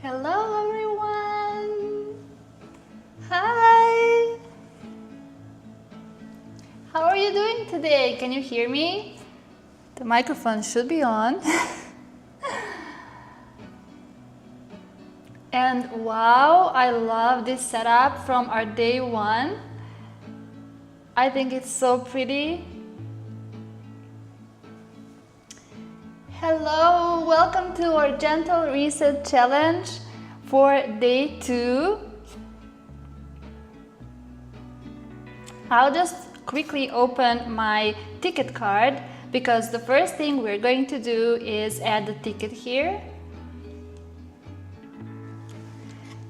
Hello everyone! Hi! How are you doing today? Can you hear me? The microphone should be on. And wow, I love this setup from our day one. I think it's so pretty. Hello, welcome to our Gentle Reset Challenge for day 2. I'll just quickly open my ticket card because the first thing we're going to do is add the ticket here.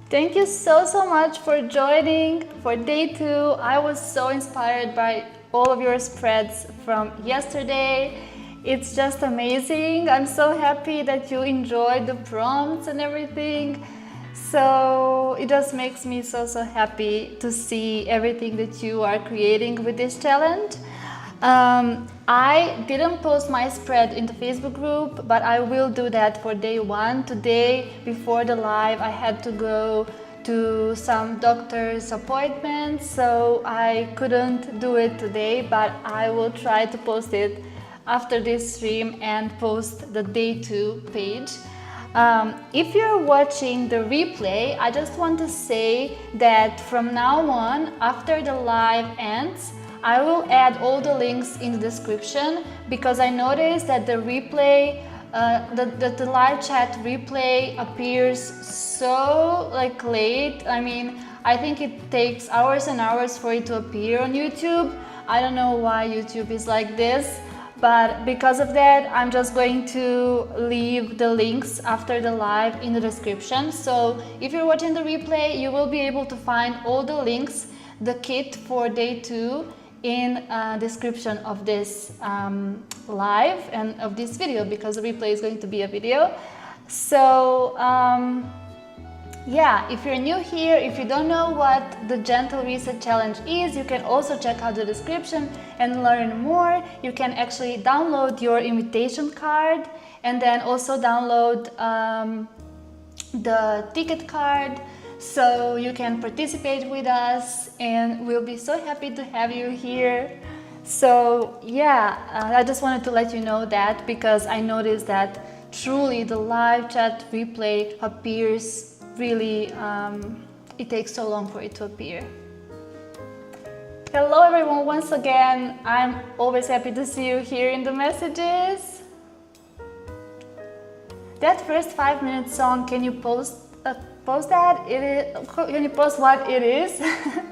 Thank you so much for joining for day 2. I was so inspired by all of your spreads from yesterday. It's just amazing. I'm so happy that you enjoyed the prompts and everything. So it just makes me so happy to see everything that you are creating with this challenge. I didn't post my spread in the Facebook group, but I will do that for day 1. Today, before the live, I had to go to some doctor's appointments, so I couldn't do it today, but I will try to post it after this stream and post the day 2 page. If you're watching the replay, I just want to say that from now on, after the live ends, I will add all the links in the description because I noticed that the replay, the live chat replay appears so late. I mean, I think it takes hours and hours for it to appear on YouTube. I don't know why YouTube is like this. But because of that, I'm just going to leave the links after the live in the description. So if you're watching the replay, you will be able to find all the links, the kit for day 2 in description of this live and of this video because the replay is going to be a video. So yeah, if you're new here, if you don't know what the Gentle Reset Challenge is, you can also check out the description and learn more. You can actually download your invitation card and then also download the ticket card so you can participate with us, and we'll be so happy to have you here. So yeah, I just wanted to let you know that because I noticed that truly the live chat replay appears really, it takes so long for it to appear. Hello everyone, once again, I'm always happy to see you here in the messages. That first 5-minute song, can you post that? Can you post what it is?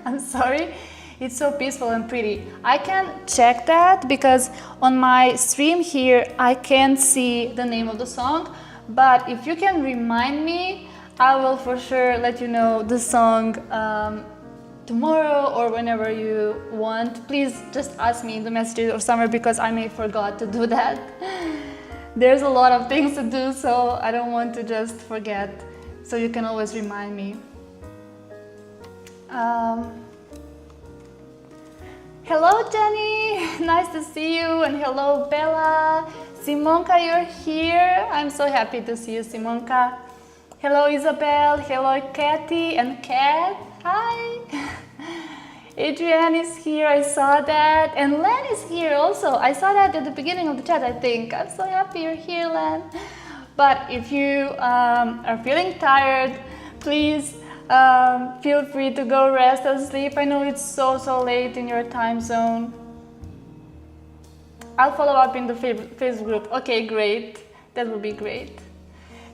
I'm sorry, it's so peaceful and pretty. I can check that because on my stream here, I can't see the name of the song, but if you can remind me, I will for sure let you know the song tomorrow or whenever you want. Please just ask me in the messages or somewhere because I may forgot to do that. There's a lot of things to do, so I don't want to just forget. So you can always remind me. Hello Jenny, nice to see you, and hello Bella. Simonka, you're here. I'm so happy to see you, Simonka. Hello Isabel, hello Kathy and Kat, hi! Adrienne is here, I saw that, and Len is here also. I saw that at the beginning of the chat, I think. I'm so happy you're here, Len. But if you are feeling tired, please feel free to go rest and sleep. I know it's so late in your time zone. I'll follow up in the Facebook group. Okay, great. That would be great.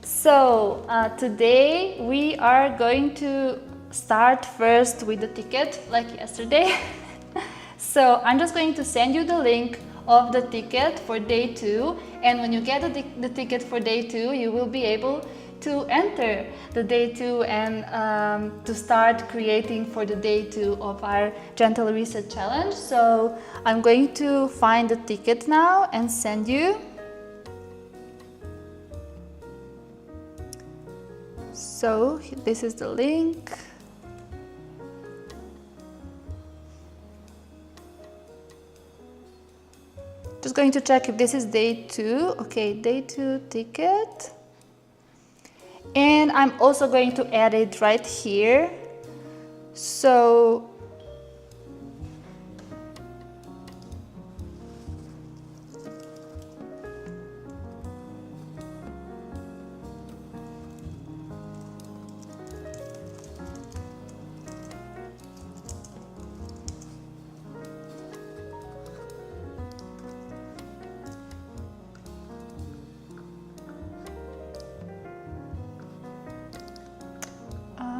So today we are going to start first with the ticket like yesterday. So I'm just going to send you the link of the ticket for day 2, and when you get the ticket for day 2, you will be able to enter the day 2 and to start creating for the day 2 of our Gentle Reset Challenge. So I'm going to find the ticket now and send you. So this is the link. Just going to check if this is day 2. Okay, day 2 ticket. And I'm also going to add it right here. So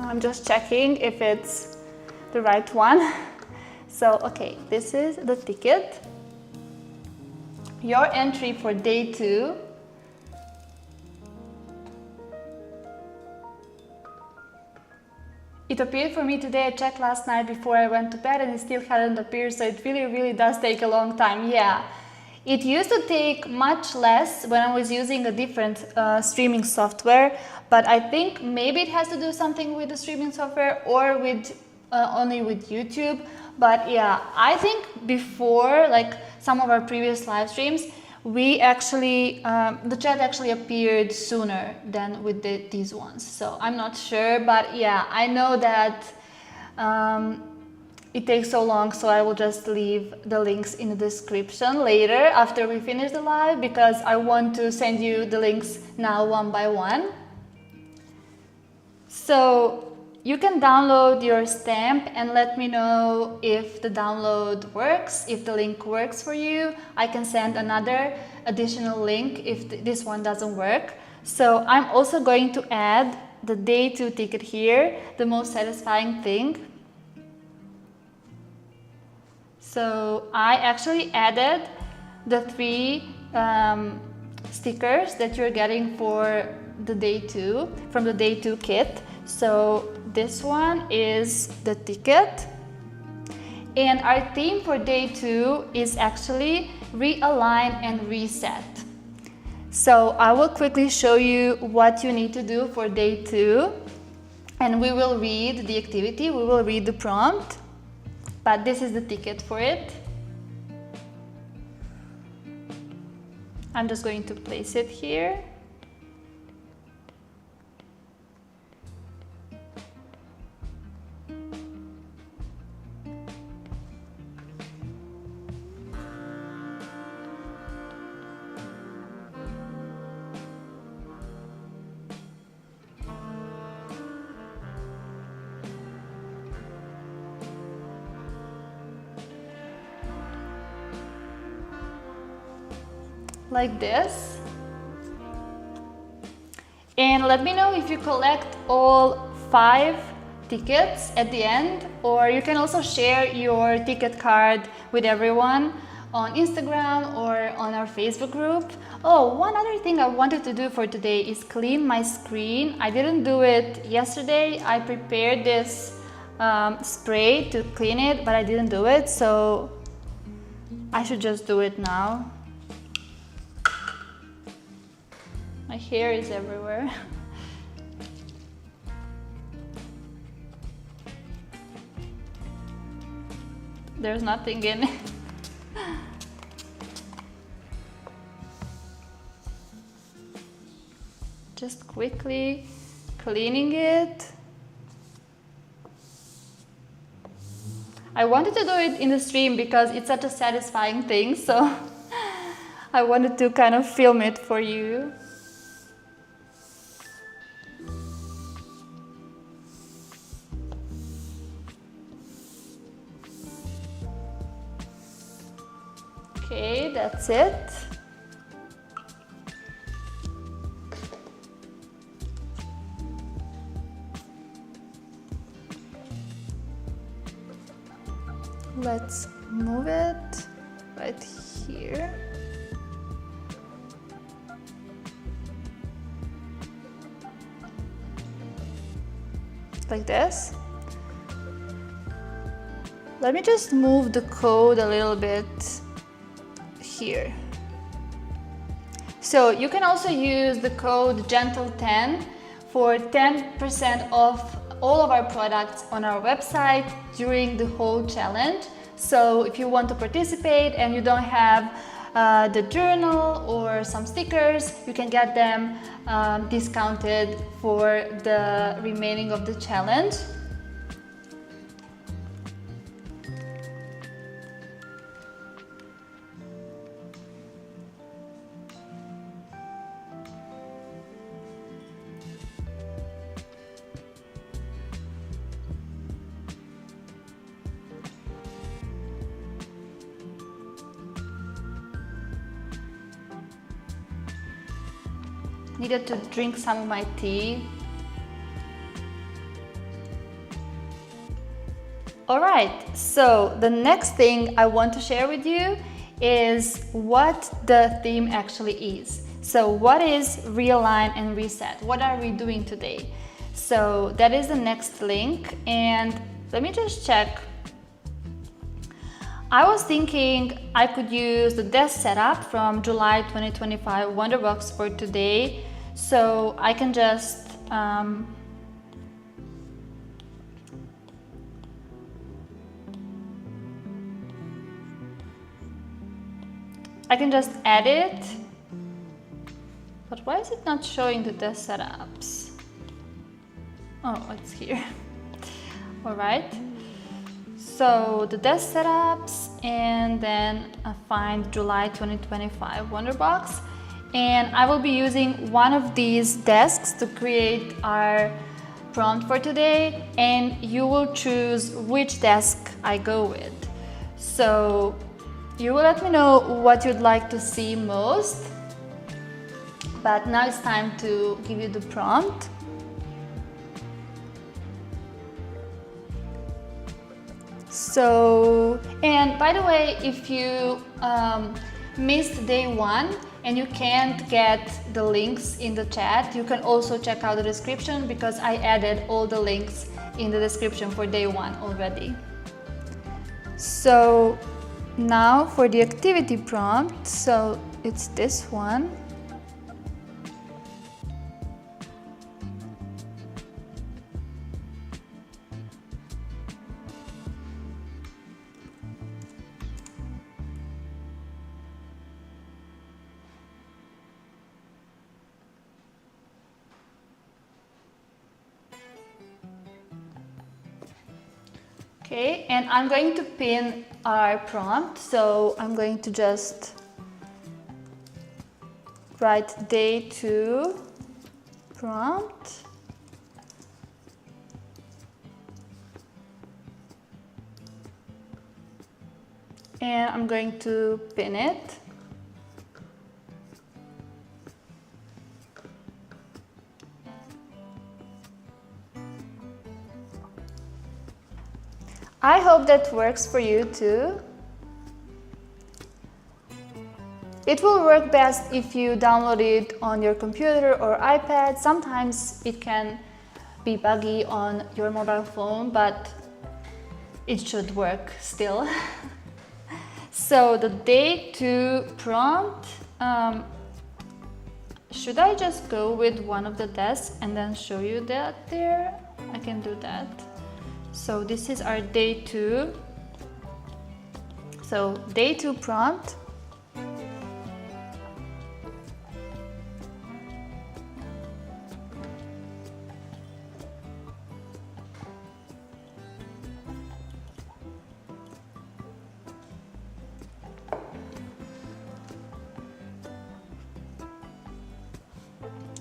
I'm just checking if it's the right one. So, okay, this is the ticket. Your entry for day 2. It appeared for me today. I checked last night before I went to bed and it still hadn't appeared, so it really does take a long time. Yeah, it used to take much less when I was using a different streaming software, but I think maybe it has to do something with the streaming software or with only with YouTube. But yeah, I think before, like some of our previous live streams, we actually, the chat actually appeared sooner than with these ones. So I'm not sure, but yeah, I know that it takes so long, so I will just leave the links in the description later after we finish the live, because I want to send you the links now one by one. So you can download your stamp and let me know if the download works, if the link works for you. I can send another additional link if this one doesn't work. So I'm also going to add the day 2 ticket here, the most satisfying thing. So I actually added the 3 stickers that you're getting for the day 2, from the day 2 kit. So this one is the ticket, and our theme for day 2 is actually realign and reset. So I will quickly show you what you need to do for day 2, and we will read the activity, we will read the prompt, but this is the ticket for it. I'm just going to place it here. Like this. And let me know if you collect all 5 tickets at the end, or you can also share your ticket card with everyone on Instagram or on our Facebook group. Oh, one other thing I wanted to do for today is clean my screen. I didn't do it yesterday. I prepared this spray to clean it, but I didn't do it, so I should just do it now. My hair is everywhere. There's nothing in it. Just quickly cleaning it. I wanted to do it in the stream because it's such a satisfying thing, so I wanted to kind of film it for you. Okay, that's it. Let's move it right here. Like this. Let me just move the code a little bit here. So you can also use the code GENTLE10 for 10% off all of our products on our website during the whole challenge. So if you want to participate and you don't have the journal or some stickers, you can get them discounted for the remaining of the challenge. Needed to drink some of my tea. Alright, so the next thing I want to share with you is what the theme actually is. So what is Realign and Reset? What are we doing today? So that is the next link, and let me just check. I was thinking I could use the desk setup from July 2025 Wonderbox for today, so I can just add it. But why is it not showing the desk setups? Oh, it's here. All right. So the desk setups, and then I find July 2025 Wonderbox, and I will be using one of these desks to create our prompt for today, and you will choose which desk I go with. So you will let me know what you'd like to see most, but now it's time to give you the prompt. So, and by the way, if you missed day one and you can't get the links in the chat, you can also check out the description, because I added all the links in the description for day one already. So now for the activity prompt, so it's this one. Okay, and I'm going to pin our prompt, so I'm going to just write day 2 prompt. And I'm going to pin it. I hope that works for you too. It will work best if you download it on your computer or iPad. Sometimes it can be buggy on your mobile phone, but it should work still. So the day 2 prompt, should I just go with one of the desks and then show you that there? I can do that. So this is our day 2. So day 2 prompt.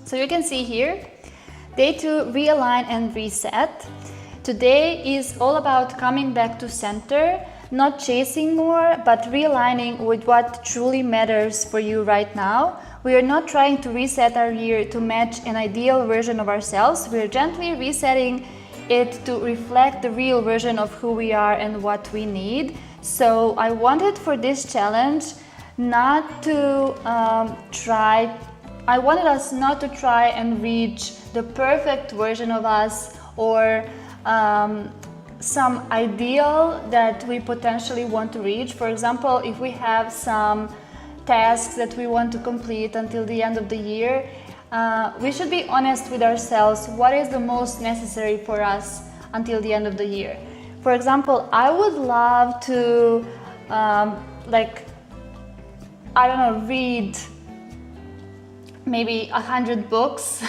So you can see here, day 2, realign and reset. Today is all about coming back to center, not chasing more, but realigning with what truly matters for you right now. We are not trying to reset our year to match an ideal version of ourselves. We are gently resetting it to reflect the real version of who we are and what we need. So I wanted for this challenge not to I wanted us not to try and reach the perfect version of us or some ideal that we potentially want to reach. For example, if we have some tasks that we want to complete until the end of the year, we should be honest with ourselves. What is the most necessary for us until the end of the year? For example, I would love to I don't know, read maybe 100 books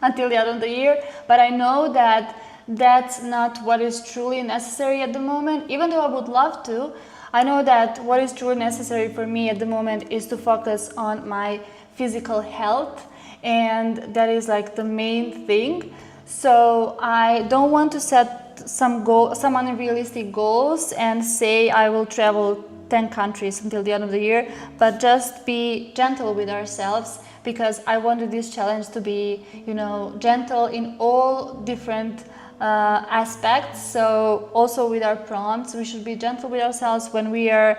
until the end of the year, but I know that that's not what is truly necessary at the moment. Even though I would love to, I know that what is truly necessary for me at the moment is to focus on my physical health, and that is like the main thing. So I don't want to set some unrealistic goals and say I will travel 10 countries until the end of the year, but just be gentle with ourselves, because I wanted this challenge to be, you know, gentle in all different aspects. So also with our prompts, we should be gentle with ourselves when we are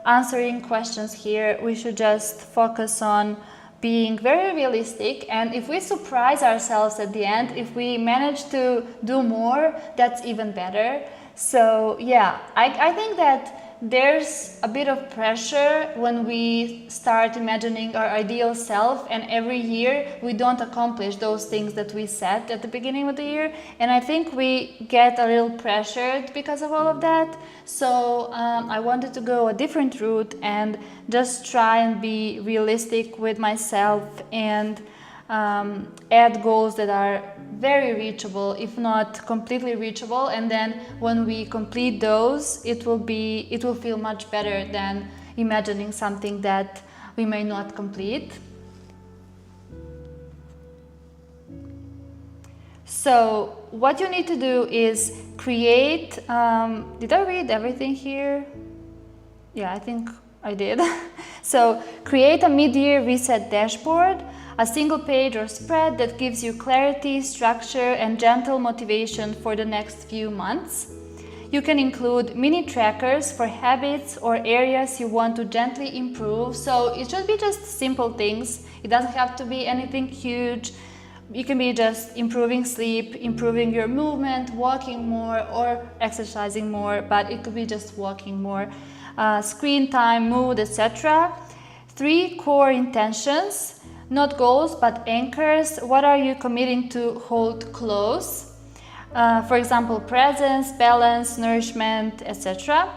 answering questions here. We should just focus on being very realistic, and if we surprise ourselves at the end, if we manage to do more, that's even better. So yeah, I think that there's a bit of pressure when we start imagining our ideal self, and every year we don't accomplish those things that we set at the beginning of the year, and I think we get a little pressured because of all of that. So I wanted to go a different route and just try and be realistic with myself, and add goals that are very reachable, if not completely reachable, and then when we complete those, it will feel much better than imagining something that we may not complete. So what you need to do is create, did I read everything here? Yeah, I think I did. So create a mid-year reset dashboard, a single page or spread that gives you clarity, structure, and gentle motivation for the next few months. You can include mini trackers for habits or areas you want to gently improve. So it should be just simple things. It doesn't have to be anything huge. It can be just improving sleep, improving your movement, walking more, or exercising more, but it could be just walking more. Screen time, mood, etc. 3 core intentions, not goals but anchors. What are you committing to hold close? For example, presence, balance, nourishment, etc.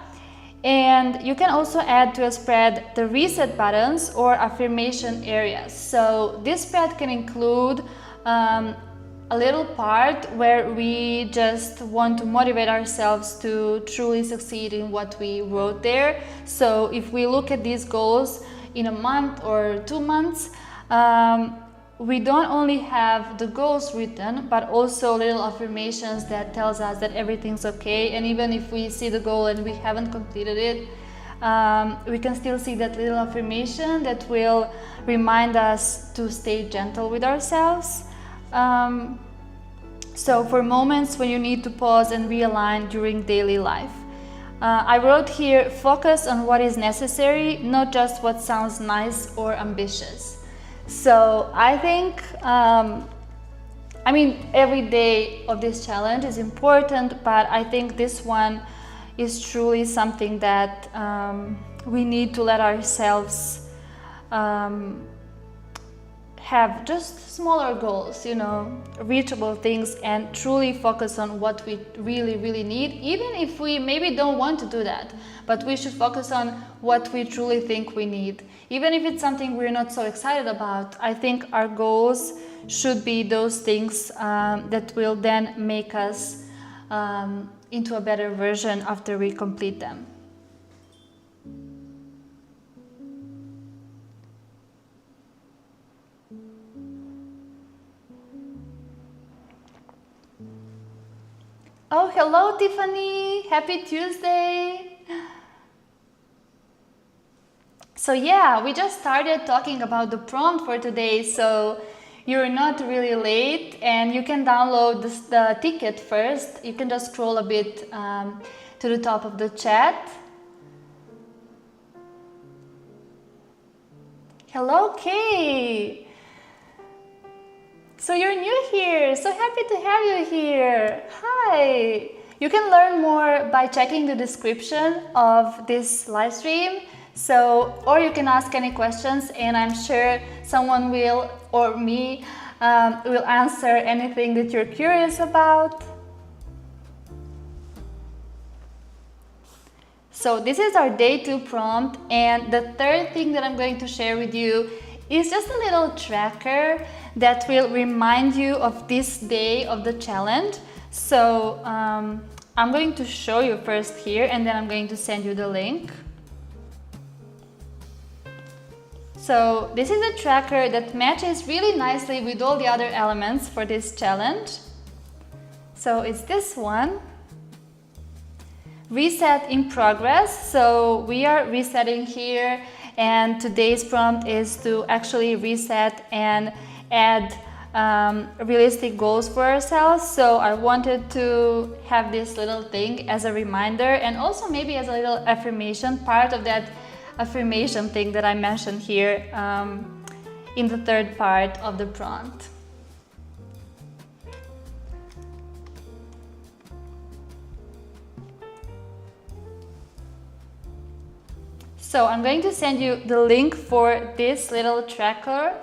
And you can also add to a spread the reset buttons or affirmation areas. So this spread can include a little part where we just want to motivate ourselves to truly succeed in what we wrote there. So if we look at these goals in a month or 2 months, we don't only have the goals written, but also little affirmations that tells us that everything's okay. And even if we see the goal and we haven't completed it, we can still see that little affirmation that will remind us to stay gentle with ourselves. So for moments when you need to pause and realign during daily life. I wrote here, focus on what is necessary, not just what sounds nice or ambitious. So I think, every day of this challenge is important, but I think this one is truly something that we need to let ourselves have just smaller goals, reachable things, and truly focus on what we really need, even if we maybe don't want to do that, but we should focus on what we truly think we need. Even if it's something we're not so excited about, I think our goals should be those things that will then make us into a better version after we complete them. Oh, hello, Tiffany. Happy Tuesday. So yeah, we just started talking about the prompt for today, so you're not really late, and you can download the ticket first. You can just scroll a bit to the top of the chat. Hello, Kay. So you're new here, so happy to have you here. Hi! You can learn more by checking the description of this live stream. Or you can ask any questions, and I'm sure someone will, or me, will answer anything that you're curious about. So this is our day 2 prompt, and the third thing that I'm going to share with you is just a little tracker that will remind you of this day of the challenge. So I'm going to show you first here, and then I'm going to send you the link. So this is a tracker that matches really nicely with all the other elements for this challenge. So it's this one. Reset in progress. So we are resetting here, and today's prompt is to actually reset and add realistic goals for ourselves. So I wanted to have this little thing as a reminder, and also maybe as a little affirmation, part of that affirmation thing that I mentioned here in the third part of the prompt. So I'm going to send you the link for this little tracker.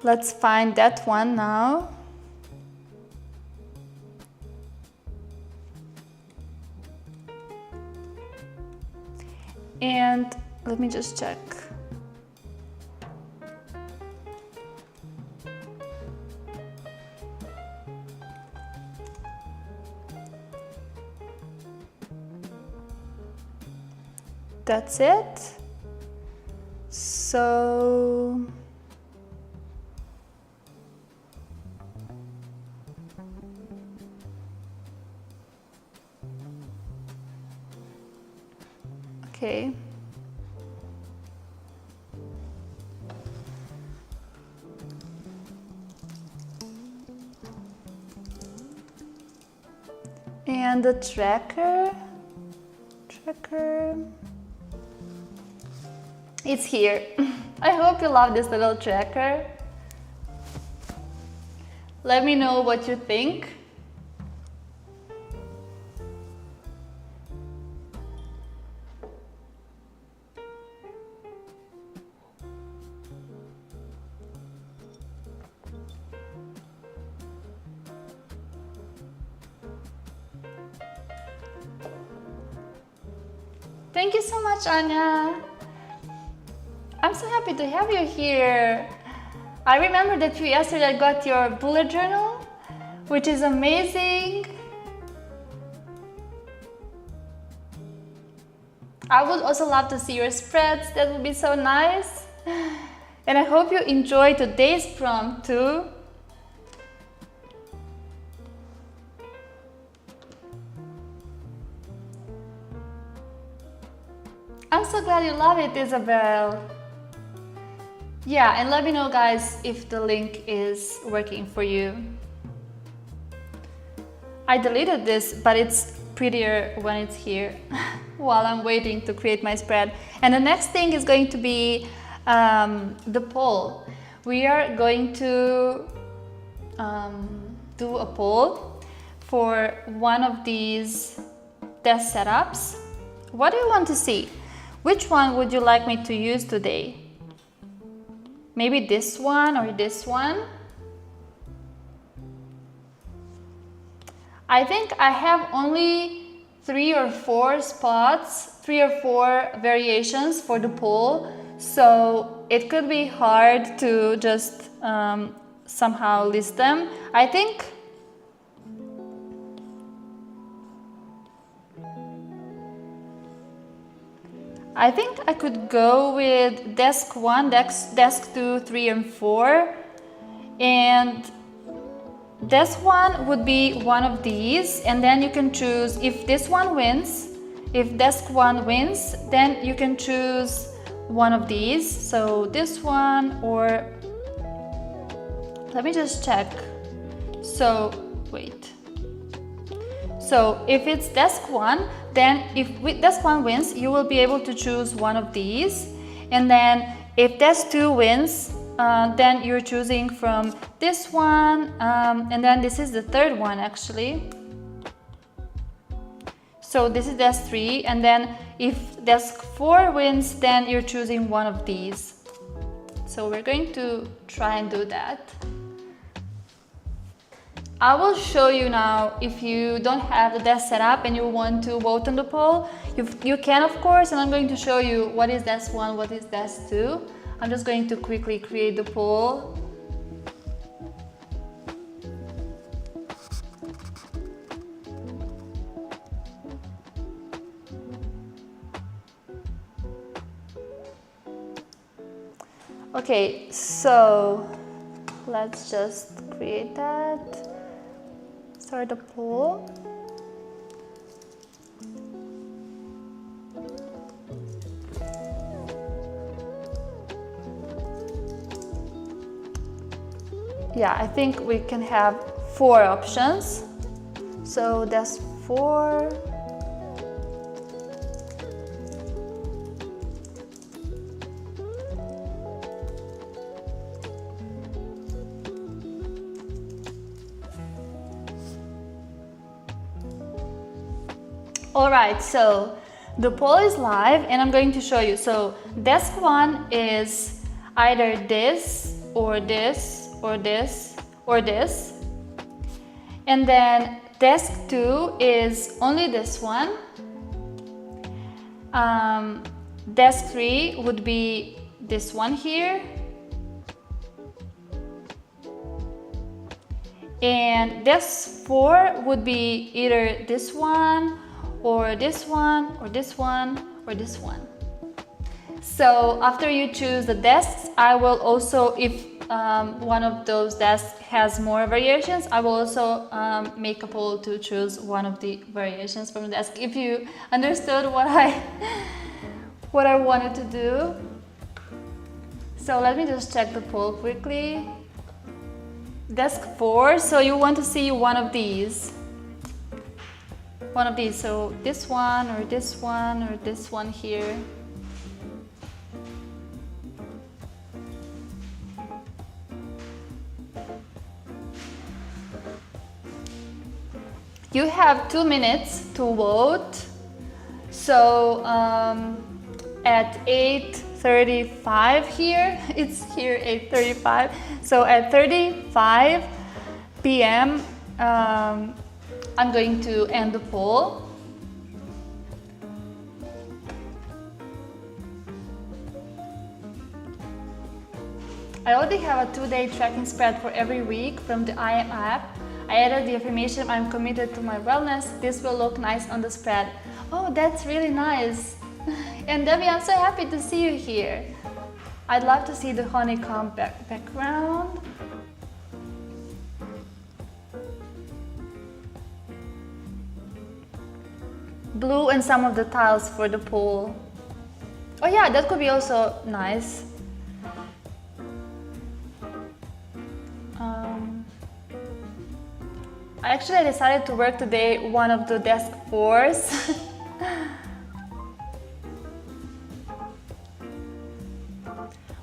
Let's find that one now. And let me just check. That's it. So okay. And the tracker. It's here. I hope you love this little tracker. Let me know what you think. Thank you so much, Anya. I'm so happy to have you here. I remember that you yesterday got your bullet journal, which is amazing. I would also love to see your spreads. That would be so nice. And I hope you enjoy today's prompt too. I'm so glad you love it, Isabel. Yeah, and let me know, guys, if the link is working for you. I deleted this, but it's prettier when it's here while I'm waiting to create my spread. And the next thing is going to be the poll. We are going to do a poll for one of these desk setups. What do you want to see? Which one would you like me to use today? Maybe this one or this one? I think I have only 3 or 4 spots, 3 or 4 variations for the poll, so it could be hard to just somehow list them. I think I could go with desk 1, desk 2, 3 and 4, and desk 1 would be one of these, and then you can choose if this one wins. If desk 1 wins, then you can choose one of these, so this one, or let me just check. So wait. So if it's desk 1, then if desk 1 wins, you will be able to choose one of these. And then if desk 2 wins, then you're choosing from this one, and then this is the third one actually. So this is desk 3, and then if desk 4 wins, then you're choosing one of these. So we're going to try and do that. I will show you now. If you don't have the desk set up and you want to vote on the poll, you can, of course, and I'm going to show you what is desk 1, what is desk 2. I'm just going to quickly create the poll. Okay, so let's just create that. Start the poll. Yeah, I think we can have 4 options. So that's 4. All right, so the poll is live and I'm going to show you. So desk 1 is either this or this or this or this. And then desk 2 is only this one. Desk 3 would be this one here. And desk 4 would be either this one, or this one, or this one, or this one. So after you choose the desks, I will also, if one of those desks has more variations, I will also make a poll to choose one of the variations from the desk. If you understood what I wanted to do. So let me just check the poll quickly. Desk 4, so you want to see one of these. One of these, so this one or this one or this one here. You have 2 minutes to vote. So at 8:35 here, it's here 8:35. So at 35 p.m. I'm going to end the poll. I already have a 2-day tracking spread for every week from the IM app. I added the affirmation, I'm committed to my wellness. This will look nice on the spread. Oh, that's really nice. And Debbie, I'm so happy to see you here. I'd love to see the honeycomb background. Blue and some of the tiles for the pool. Oh yeah, that could be also nice. I actually decided to work today one of the desk 4s.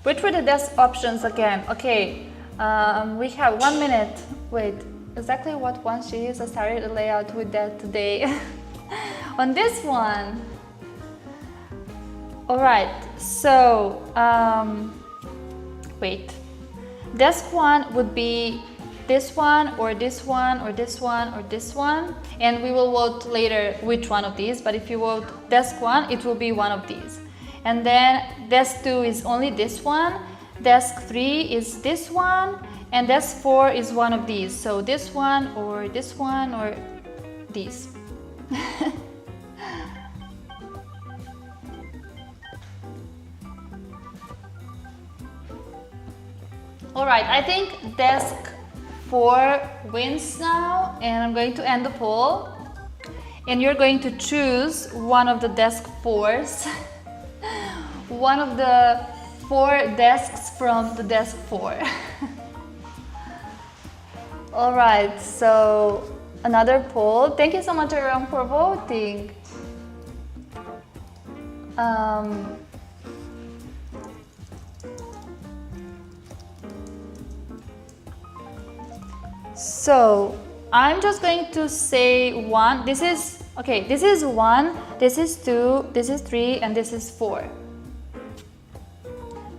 Which were the desk options again? Okay, we have 1 minute. Wait, exactly what one she used? I started the layout with that today. On this one. Alright, so wait. Desk 1 would be this one or this one or this one or this one, and we will vote later which one of these, but if you vote desk 1 it will be one of these. And then desk 2 is only this one, desk 3 is this one, and desk 4 is one of these, so this one or these. Alright, I think desk 4 wins now, and I'm going to end the poll. And you're going to choose one of the desk 4s. One of the 4 desks from the desk 4. Alright, so another poll. Thank you so much everyone for voting. So I'm just going to say 1. This is okay. This is 1. This is 2. This is 3, and this is 4.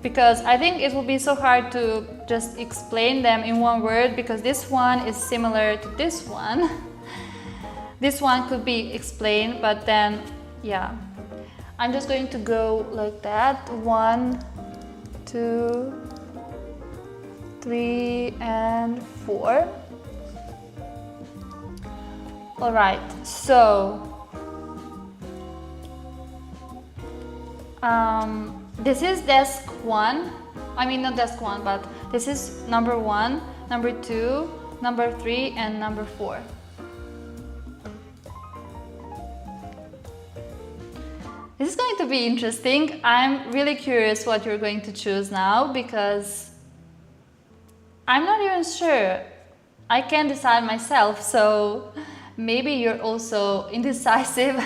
Because I think it will be so hard to just explain them in one word because this one is similar to this one. This one could be explained, but then, yeah. I'm just going to go like that. 1, 2, 3, and 4. All right, so this is desk 1. I mean, not desk 1, but this is number 1, number 2, number 3, and number 4. This is going to be interesting. I'm really curious what you're going to choose now because I'm not even sure. I can't decide myself, so maybe you're also indecisive.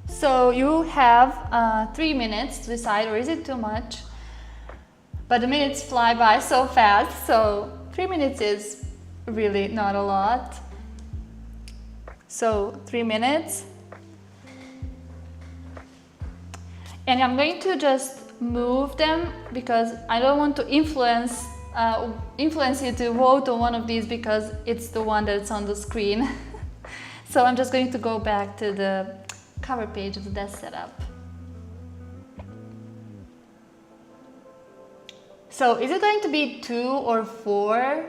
So you have 3 minutes to decide, or is it too much? But the minutes fly by so fast, so 3 minutes is really not a lot. So 3 minutes. And I'm going to just move them because I don't want to influence you to vote on one of these because it's the one that's on the screen. So I'm just going to go back to the cover page of the desk setup. So is it going to be 2 or 4?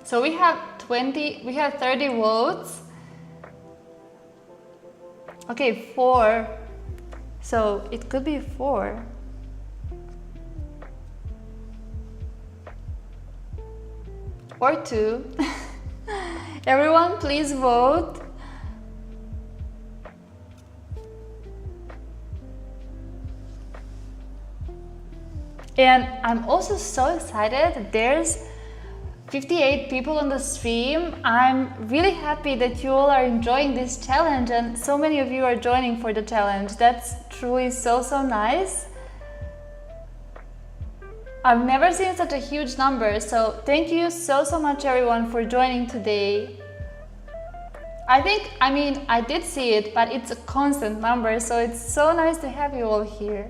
So we have 30 votes. Okay, 4. So it could be 4. Or 2. Everyone, please vote. And I'm also so excited. There's 58 people on the stream. I'm really happy that you all are enjoying this challenge and so many of you are joining for the challenge. That's truly so I I've never seen such a huge number, so thank you so much everyone for joining today. I did see it, but it's a constant number, so it's so nice to have you all here.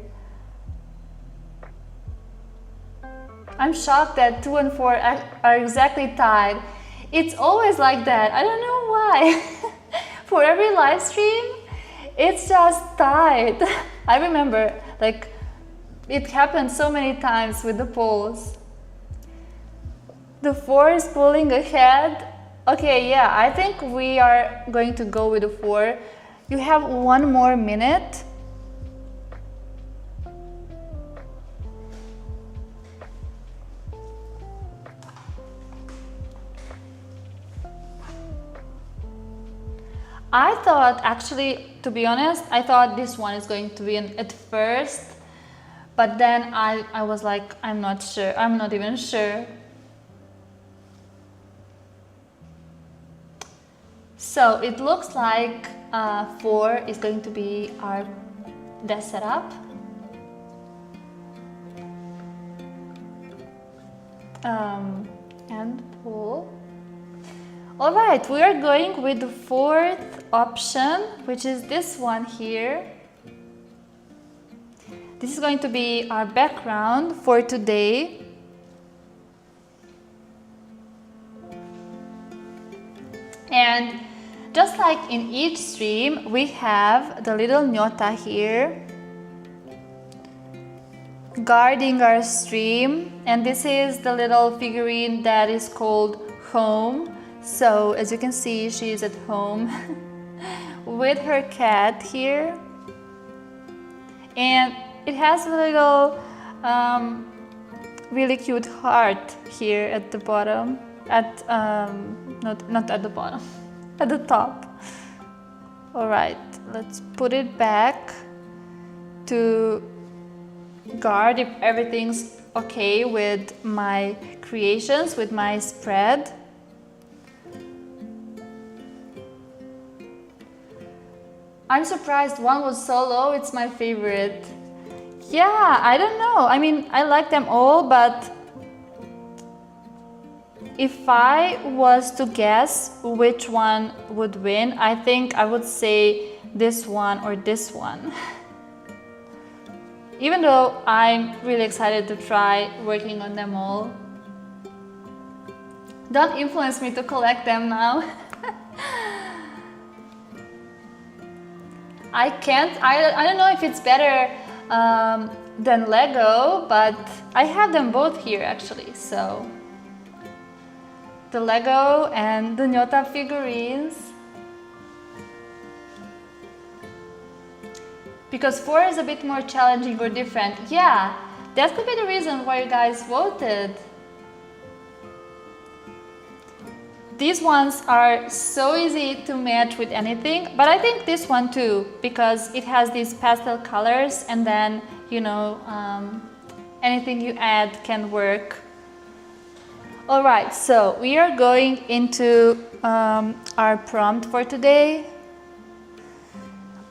I'm shocked that 2 and 4 are exactly tied. It's always like that, I don't know why. For every live stream, it's just tied. I remember, like, it happened so many times with the polls. The 4 is pulling ahead. Okay, yeah, I think we are going to go with the 4. You have 1 more minute. I thought, actually, to be honest, I thought this one is going to win at first. But then I was like, I'm not sure. I'm not even sure. So it looks like 4 is going to be our desk setup. And pull. All right, we are going with the 4th option, which is this one here. This is going to be our background for today. And just like in each stream, we have the little gnota here guarding our stream. And this is the little figurine that is called Home. So as you can see, she is at home with her cat here. And it has a little really cute heart here at the bottom, not at the bottom, at the top. All right, let's put it back to guard if everything's okay with my creations, with my spread. I'm surprised 1 was so low, it's my favorite. Yeah, I don't know. I mean, I like them all, but if I was to guess which one would win, I think I would say this one or this one. Even though I'm really excited to try working on them all. Don't influence me to collect them now. I can't, I don't know if it's better than Lego, but I have them both here actually, so. The Lego and the Nyota figurines. Because 4 is a bit more challenging or different. Yeah, that could be the reason why you guys voted. These ones are so easy to match with anything, but I think this one too, because it has these pastel colors and then, you know, anything you add can work. Alright, so we are going into our prompt for today.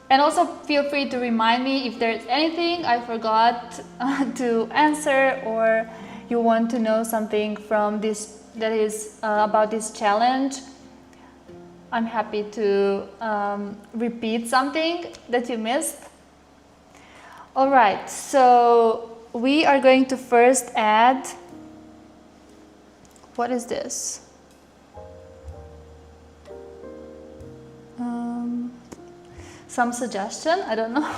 And also feel free to remind me if there's anything I forgot to answer, or you want to know something from this that is about this challenge. I'm happy to repeat something that you missed. All right, so we are going to first add, what is this? Some suggestion, I don't know.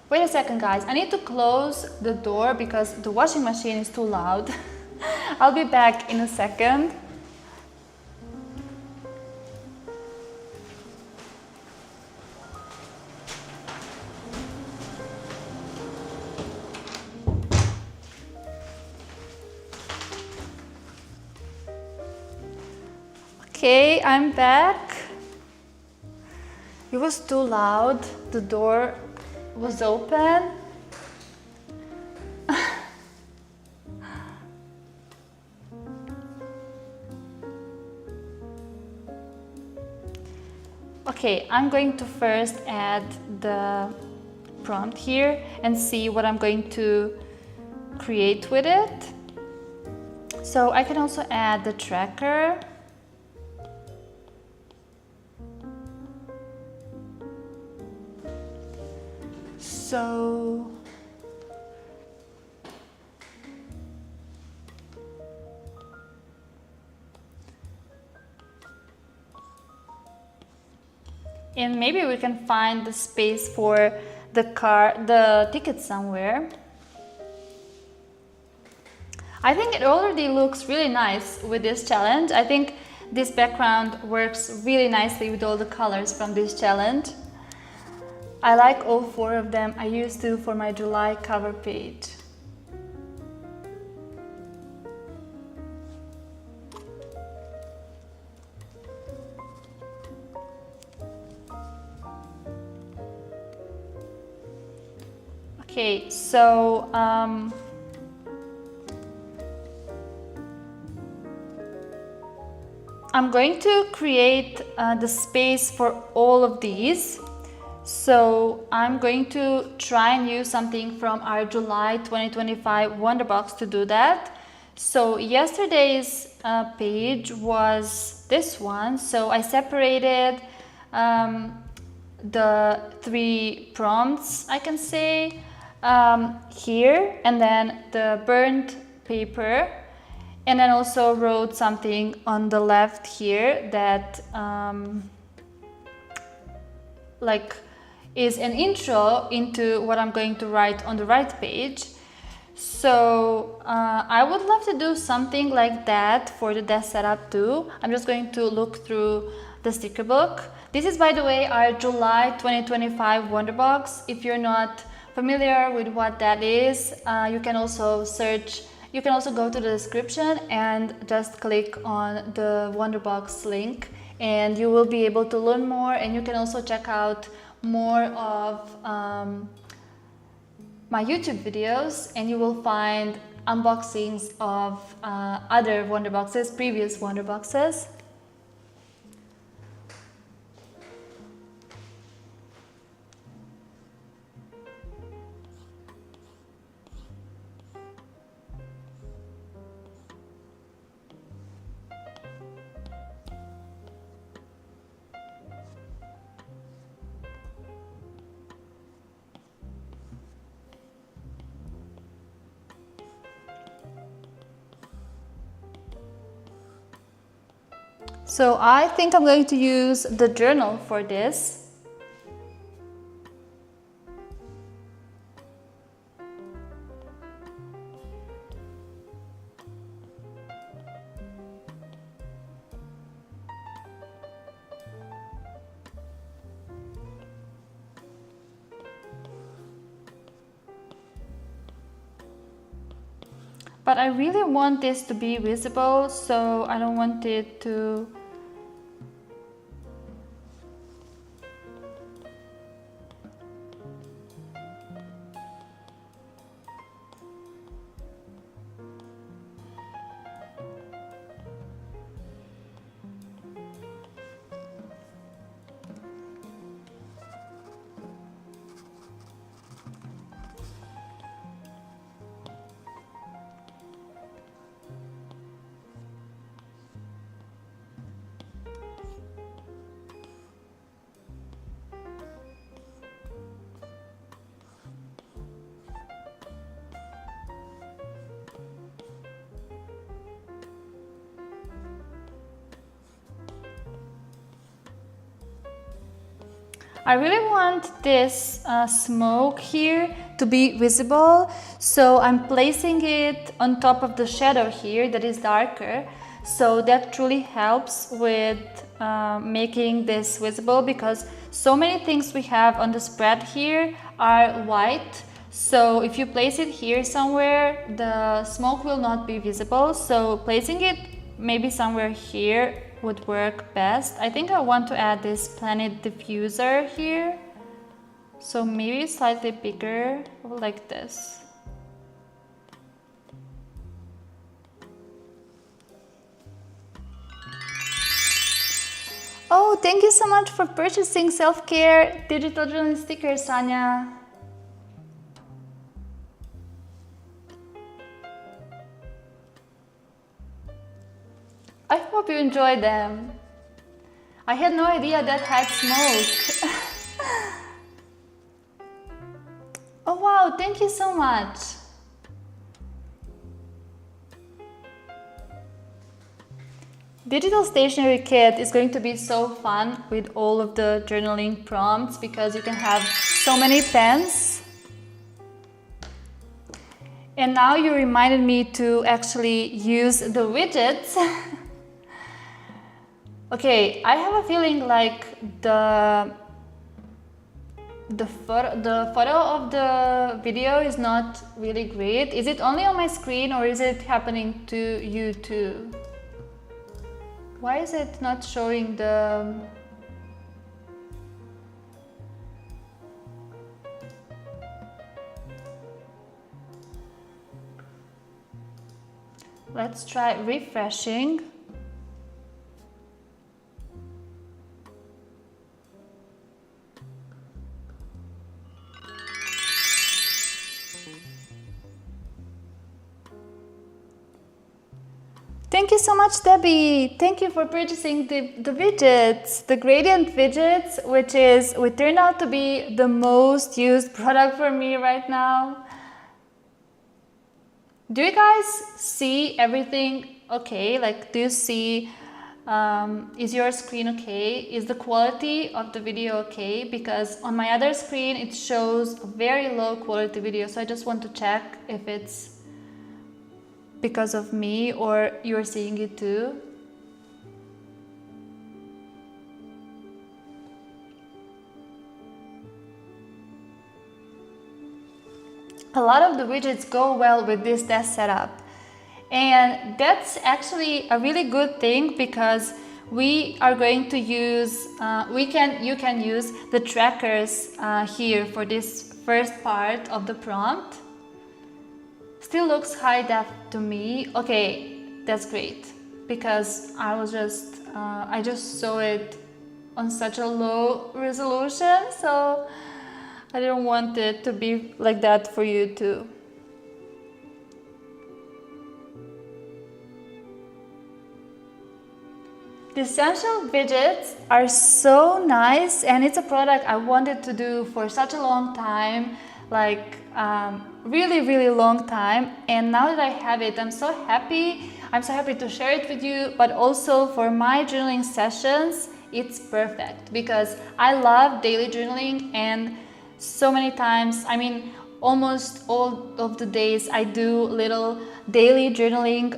Wait a second, guys, I need to close the door because the washing machine is too loud. I'll be back in a second. Okay, I'm back. It was too loud. The door was open. Okay, I'm going to first add the prompt here and see what I'm going to create with it. So I can also add the tracker. So and maybe we can find the space for the ticket somewhere. I think it already looks really nice with this challenge. I think this background works really nicely with all the colors from this challenge. I like all 4 of them. I used to for my July cover page. Okay, so I'm going to create the space for all of these. So I'm going to try and use something from our July 2025 Wonderbox to do that. So yesterday's page was this one. So I separated the 3 prompts, I can say, here, and then the burnt paper, and then also wrote something on the left here that like is an intro into what I'm going to write on the right page. So I would love to do something like that for the desk setup too. I'm just going to look through the sticker book. This is, by the way, our July 2025 Wonderbox. If you're not familiar with what that is, you can also search, you can also go to the description and just click on the Wonderbox link and you will be able to learn more, and you can also check out more of my YouTube videos, and you will find unboxings of other Wonderboxes, previous So I think I'm going to use the journal for this. But I really want this to be visible, so I don't want it to... I really want this smoke here to be visible, so I'm placing it on top of the shadow here that is darker. So that truly helps with making this visible, because so many things we have on the spread here are white. So if you place it here somewhere, the smoke will not be visible. So placing it maybe somewhere here would work best. I think I want to add this planet diffuser here. So maybe slightly bigger, like this. Oh, thank you so much for purchasing self-care digital journal stickers, Sanya. I hope you enjoyed them. I had no idea that had smoke. Oh wow, thank you so much. Digital stationery kit is going to be so fun with all of the journaling prompts, because you can have so many pens. And now you reminded me to actually use the widgets. Okay, I have a feeling like the photo of the video is not really great. Is it only on my screen, or is it happening to you too? Why is it not showing the... Let's try refreshing. Thank you so much, Debbie. Thank you for purchasing the widgets, the gradient widgets, which turned out to be the most used product for me right now. Do you guys see everything okay? Like, do you see, is your screen okay? Is the quality of the video okay? Because on my other screen, it shows a very low quality video. So I just want to check if it's because of me or you're seeing it too. A lot of the widgets go well with this desk setup, and that's actually a really good thing, because we are going to use you can use the trackers here for this first part of the prompt. Still looks high def to me. Okay, that's great, because I just saw it on such a low resolution, so I didn't want it to be like that for you too. The essential widgets are so nice, and it's a product I wanted to do for such a long time, like really long time, and now that I have it, I'm so happy. I'm so happy to share it with you, but also for my journaling sessions, it's perfect because I love daily journaling, and so many times, I mean, almost all of the days I do little daily journaling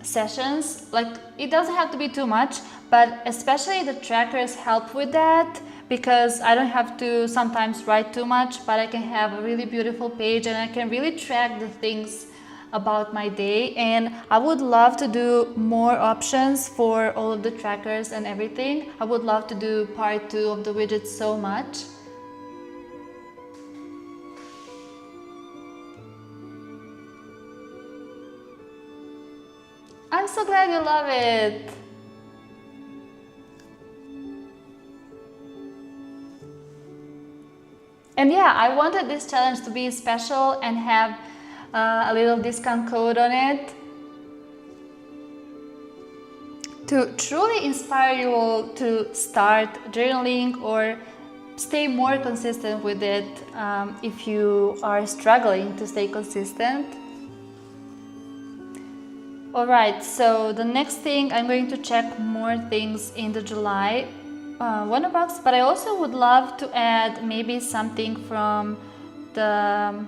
sessions. Like, it doesn't have to be too much, but especially the trackers help with that, because I don't have to sometimes write too much, but I can have a really beautiful page and I can really track the things about my day. And I would love to do more options for all of the trackers and everything. I would love to do part 2 of the widgets so much. I'm so glad you love it. And yeah, I wanted this challenge to be special and have a little discount code on it to truly inspire you all to start journaling or stay more consistent with it if you are struggling to stay consistent. Alright, so the next thing, I'm going to check more things in the July wonder box, but I also would love to add maybe something from the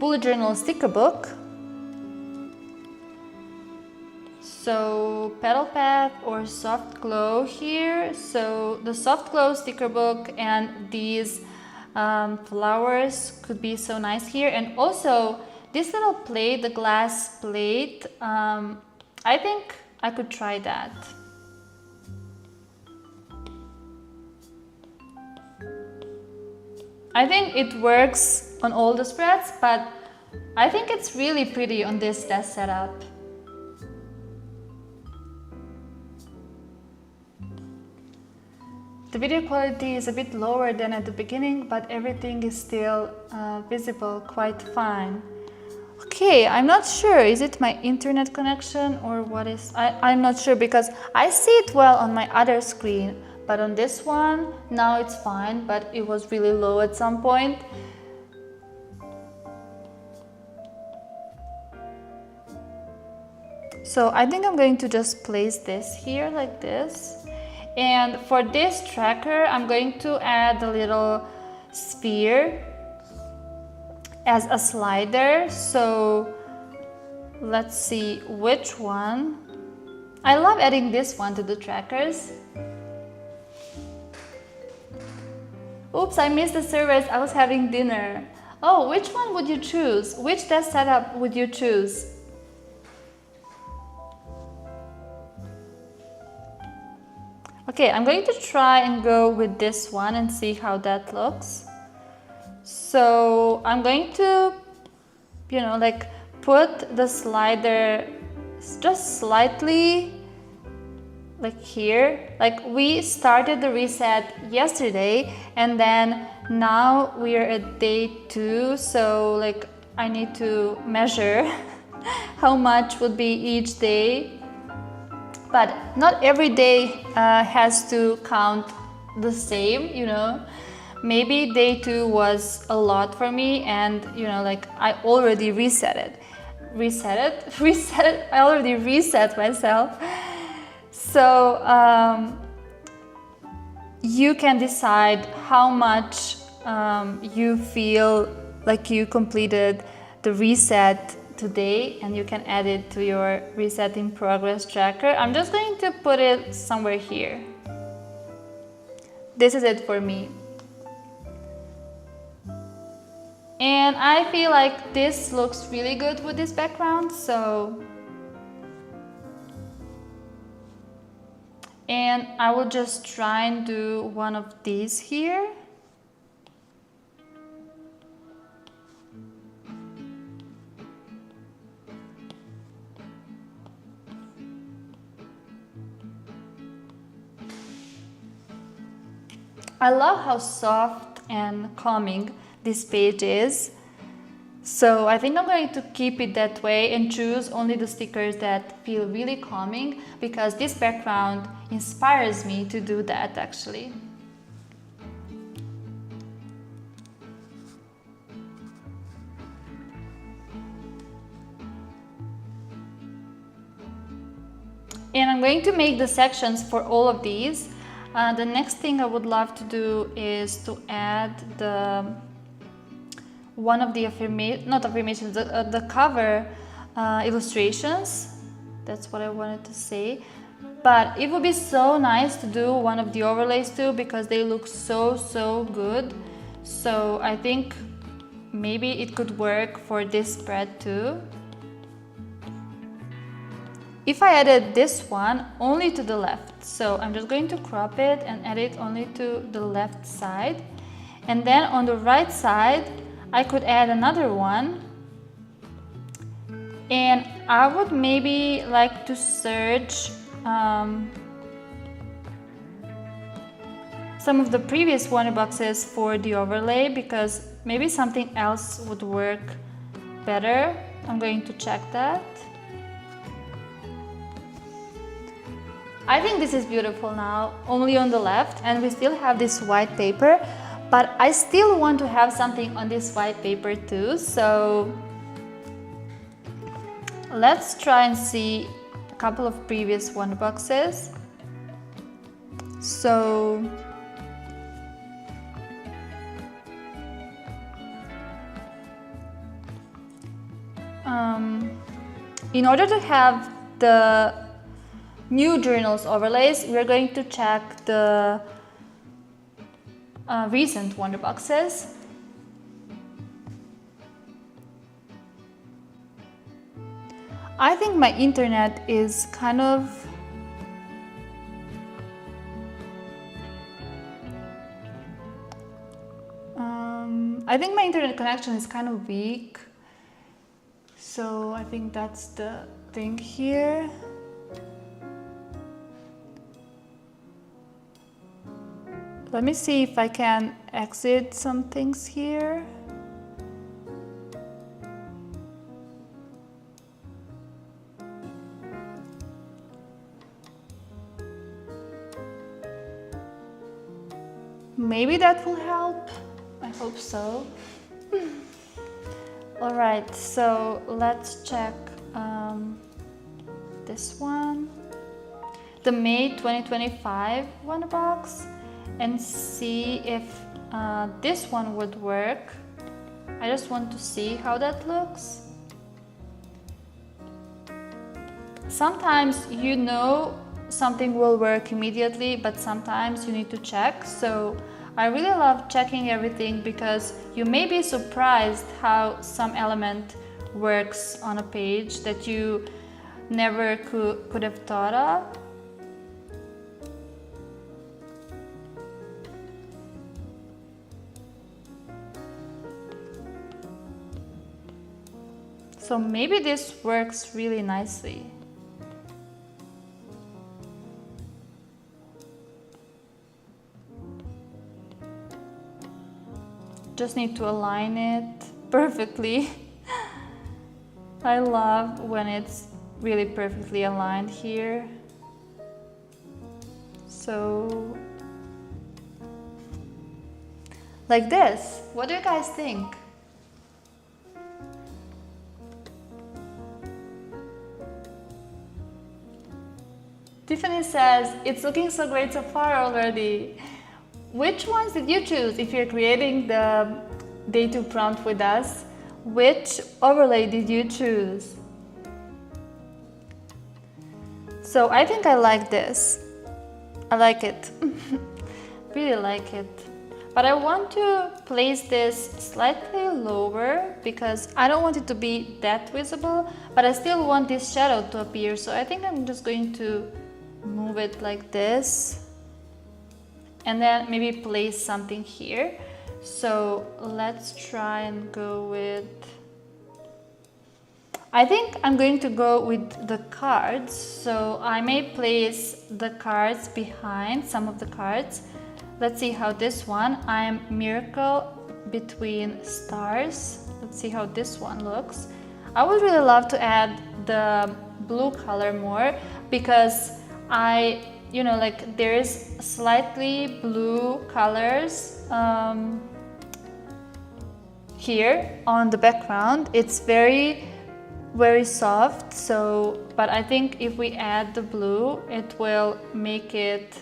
bullet journal sticker book. So petal path or soft glow here. So the soft glow sticker book and these flowers could be so nice here. And also this little plate, the glass plate, I think I could try that. I think it works on all the spreads, but I think it's really pretty on this desk setup. The video quality is a bit lower than at the beginning, but everything is still visible quite fine. Okay, I'm not sure, is it my internet connection or what is... I'm not sure because I see it well on my other screen. But on this one, now it's fine, but it was really low at some point. So I think I'm going to just place this here like this. And for this tracker, I'm going to add a little sphere as a slider. So let's see which one. I love adding this one to the trackers. Oops, I missed the service. I was having dinner. Oh, which one would you choose? Which desk setup would you choose? Okay, I'm going to try and go with this one and see how that looks. So I'm going to, you know, like put the slider just slightly like here. Like we started the reset yesterday and then now we are at day 2, so like I need to measure how much would be each day, but not every day has to count the same, you know. Maybe day 2 was a lot for me and, you know, like I already I already reset myself. So you can decide how much you feel like you completed the reset today, and you can add it to your reset in progress tracker. I'm just going to put it somewhere here. This is it for me. And I feel like this looks really good with this background, so... And I will just try and do one of these here. I love how soft and calming this page is. So I think I'm going to keep it that way and choose only the stickers that feel really calming, because this background inspires me to do that actually. going to make the sections for all of these. The next thing I would love to do is to add one of the the cover illustrations. That's what I wanted to say. But it would be so nice to do one of the overlays too, because they look so good. So I think maybe it could work for this spread too. If I added this one only to the left, so I'm just going to crop it and add it only to the left side. And then on the right side, I could add another one. And I would maybe like to search some of the previous wonder boxes for the overlay, because maybe something else would work better. I'm going to check that. I think this is beautiful now, only on the left, and we still have this white paper, but I still want to have something on this white paper too, so let's try and see a couple of previous wonder boxes. So in order to have the new journals overlays, we're going to check the recent wonder boxes. I think my internet is kind of I think my internet connection is kind of weak, so I think that's the thing here. Let me see if I can exit some things here. Maybe that will help. I hope so. All right, so let's check this one, the May 2025 wonder box, and see if this one would work. I just want to see how that looks. Sometimes you know something will work immediately, but sometimes you need to check. So I really love checking everything, because you may be surprised how some element works on a page that you never could have thought of. So maybe this works really nicely. Just need to align it perfectly. I love when it's really perfectly aligned here. So, like this. What do you guys think? Tiffany says, it's looking so great so far already. Which ones did you choose if you're creating the Day 2 prompt with us? Which overlay did you choose? So I think I like this. I like it. Really like it. But I want to place this slightly lower, because I don't want it to be that visible, but I still want this shadow to appear. So I think I'm just going to move it like this. And then maybe place something here. So let's try and go with, I think I'm going to go with the cards. So I may place the cards behind some of the cards. Let's see how this one, I'm Miracle Between Stars. Let's see how this one looks. I would really love to add the blue color more, because like there's slightly blue colors here on the background. It's very very soft, so but I think if we add the blue, it will make it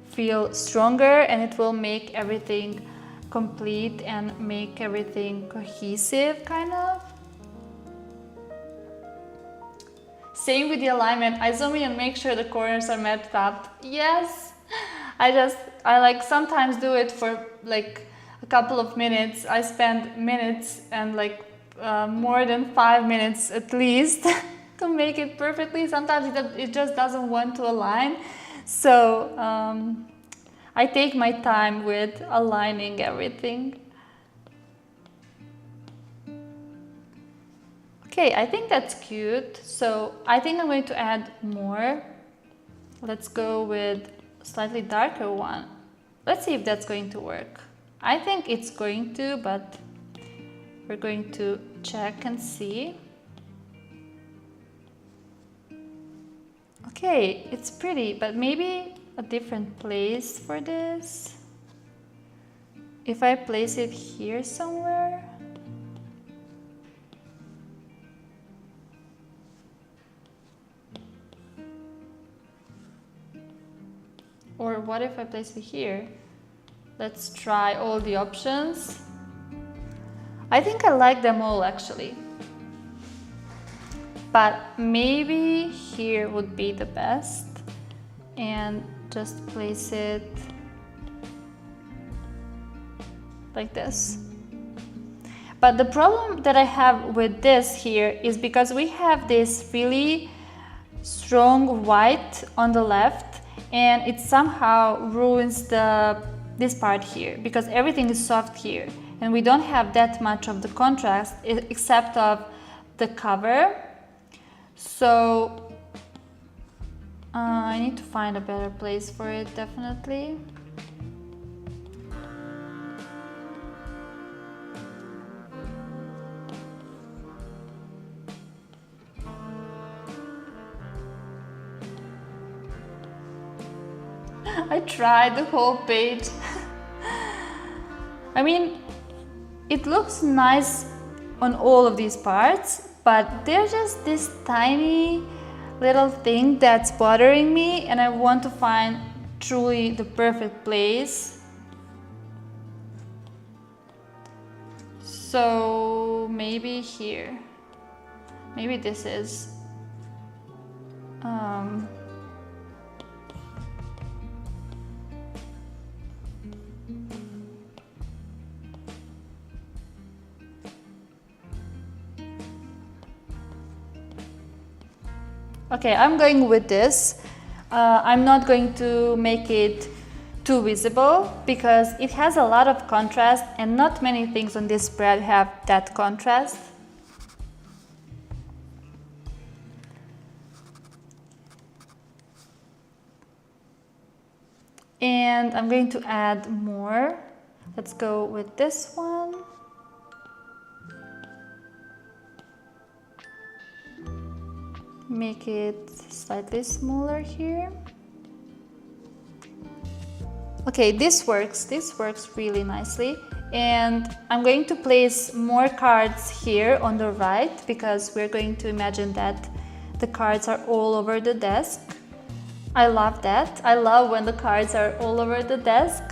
feel stronger and it will make everything complete and make everything cohesive, kind of. Same with the alignment. I zoom in and make sure the corners are matched up. Yes, I like sometimes do it for like a couple of minutes. I spend minutes and like more than 5 minutes at least to make it perfectly. Sometimes it just doesn't want to align. So I take my time with aligning everything. Okay, I think that's cute. So I think I'm going to add more. Let's go with a slightly darker one. Let's see if that's going to work. I think it's going to, but we're going to check and see. Okay, it's pretty, but maybe a different place for this. If I place it here somewhere. Or what if I place it here? Let's try all the options. I think I like them all actually. But maybe here would be the best. And just place it like this. But the problem that I have with this here is because we have this really strong white on the left, and it somehow ruins this part here because everything is soft here and we don't have that much of the contrast except of the cover. So I need to find a better place for it, definitely. I tried the whole page. I mean, it looks nice on all of these parts, but there's just this tiny little thing that's bothering me, and I want to find truly the perfect place. So maybe here. Maybe this is okay, I'm going with this. I'm not going to make it too visible because it has a lot of contrast and not many things on this spread have that contrast. And I'm going to add more. Let's go with this one. Make it slightly smaller here. Okay, this works really nicely. And I'm going to place more cards here on the right because we're going to imagine that the cards are all over the desk. I love that. I love when the cards are all over the desk.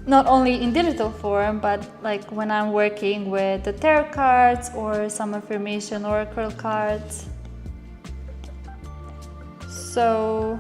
Not only in digital form, but like when I'm working with the tarot cards or some affirmation oracle cards. So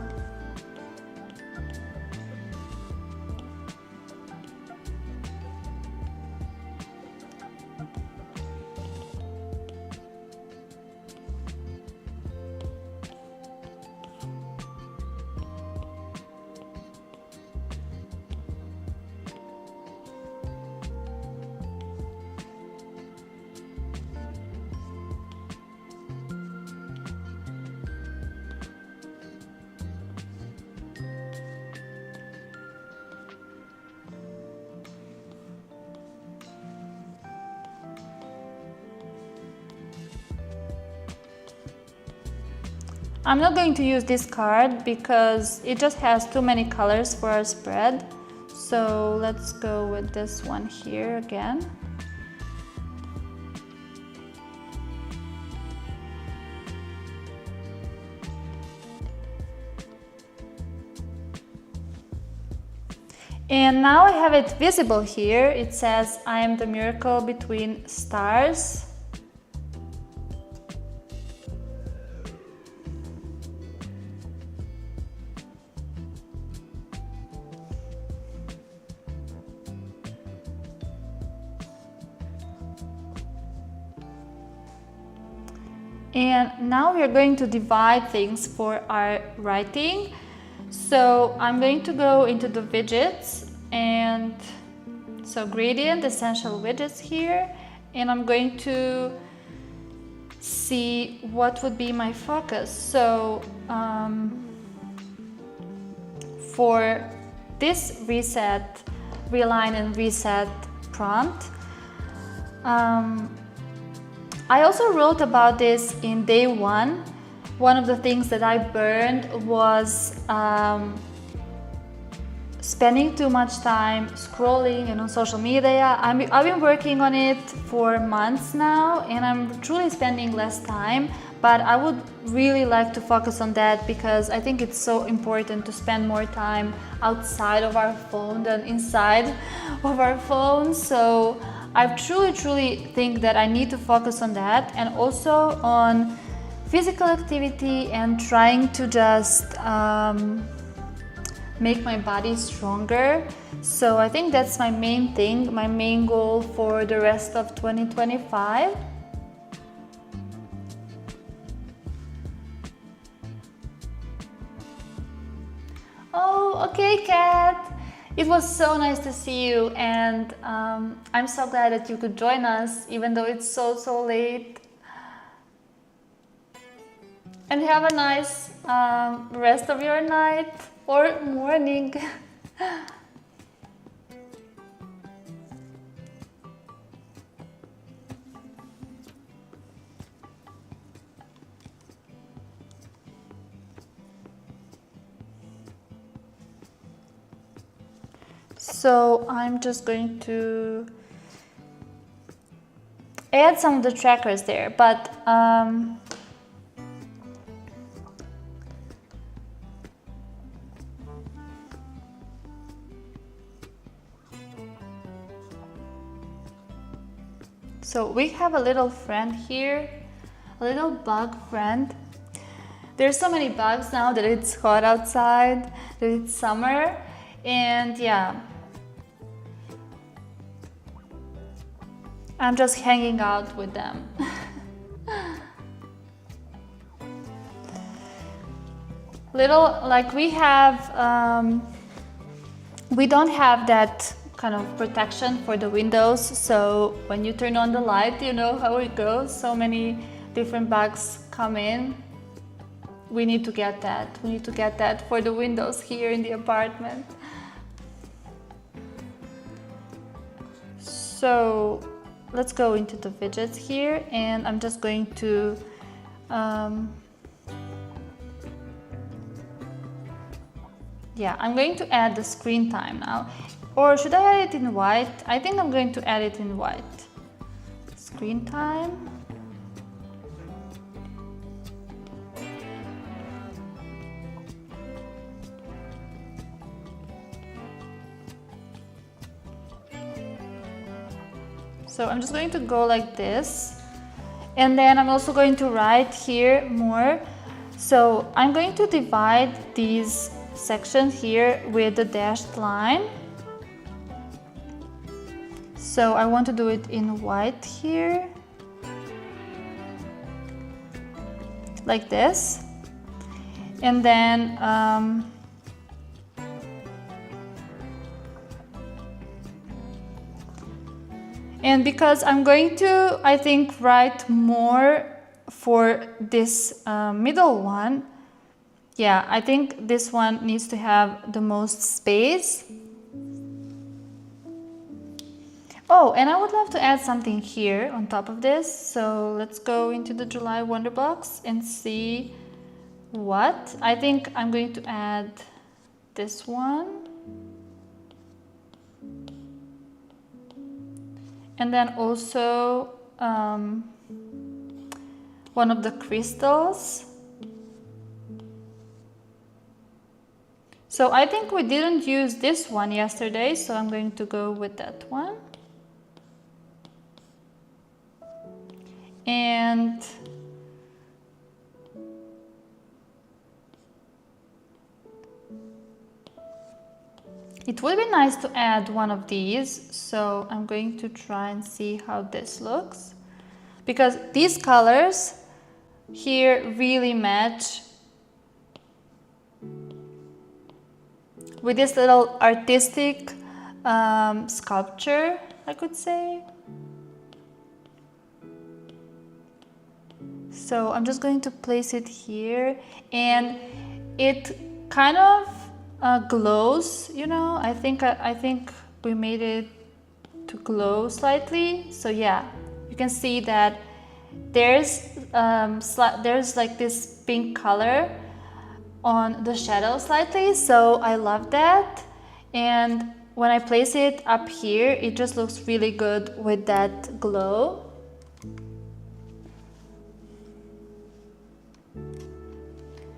I'm not going to use this card because it just has too many colors for our spread. So let's go with this one here again. And now I have it visible here. It says, I am the miracle between stars. And now we are going to divide things for our writing. So I'm going to go into the widgets, and so gradient, essential widgets here, and I'm going to see what would be my focus. So for this reset, realign and reset prompt, I also wrote about this in day one. One of the things that I burned was spending too much time scrolling and on social media. I've been working on it for months now, and I'm truly spending less time, but I would really like to focus on that because I think it's so important to spend more time outside of our phone than inside of our phone. So I truly think that I need to focus on that, and also on physical activity and trying to just make my body stronger. So I think that's my main thing, my main goal for the rest of 2025. Oh, okay, Kat. It was so nice to see you, and I'm so glad that you could join us, even though it's so late. And have a nice rest of your night or morning. So I'm just going to add some of the trackers there, but so we have a little friend here, a little bug friend. There's so many bugs now that it's hot outside, that it's summer, and yeah, I'm just hanging out with them. Little, like we don't have that kind of protection for the windows, so when you turn on the light, you know how it goes. So many different bugs come in. We need to get that. We need to get that for the windows here in the apartment. So let's go into the widgets here, and I'm just going to yeah, I'm going to add the screen time now. Or should I add it in white? I think I'm going to add it in white. Screen time. So I'm just going to go like this, and then I'm also going to write here more. So I'm going to divide these sections here with the dashed line. So I want to do it in white here, like this, and then and because I'm going to, I think, write more for this middle one, yeah, I think this one needs to have the most space. Oh, and I would love to add something here on top of this. So let's go into the July Wonderblocks and see what. I think I'm going to add this one. And then also one of the crystals. So I think we didn't use this one yesterday, so I'm going to go with that one. And it would be nice to add one of these, so I'm going to try and see how this looks. Because these colors here really match with this little artistic sculpture, I could say. So I'm just going to place it here, and it kind of glows, you know. I think we made it to glow slightly. So yeah, you can see that there's like this pink color on the shadow slightly, so I love that. And when I place it up here, it just looks really good with that glow.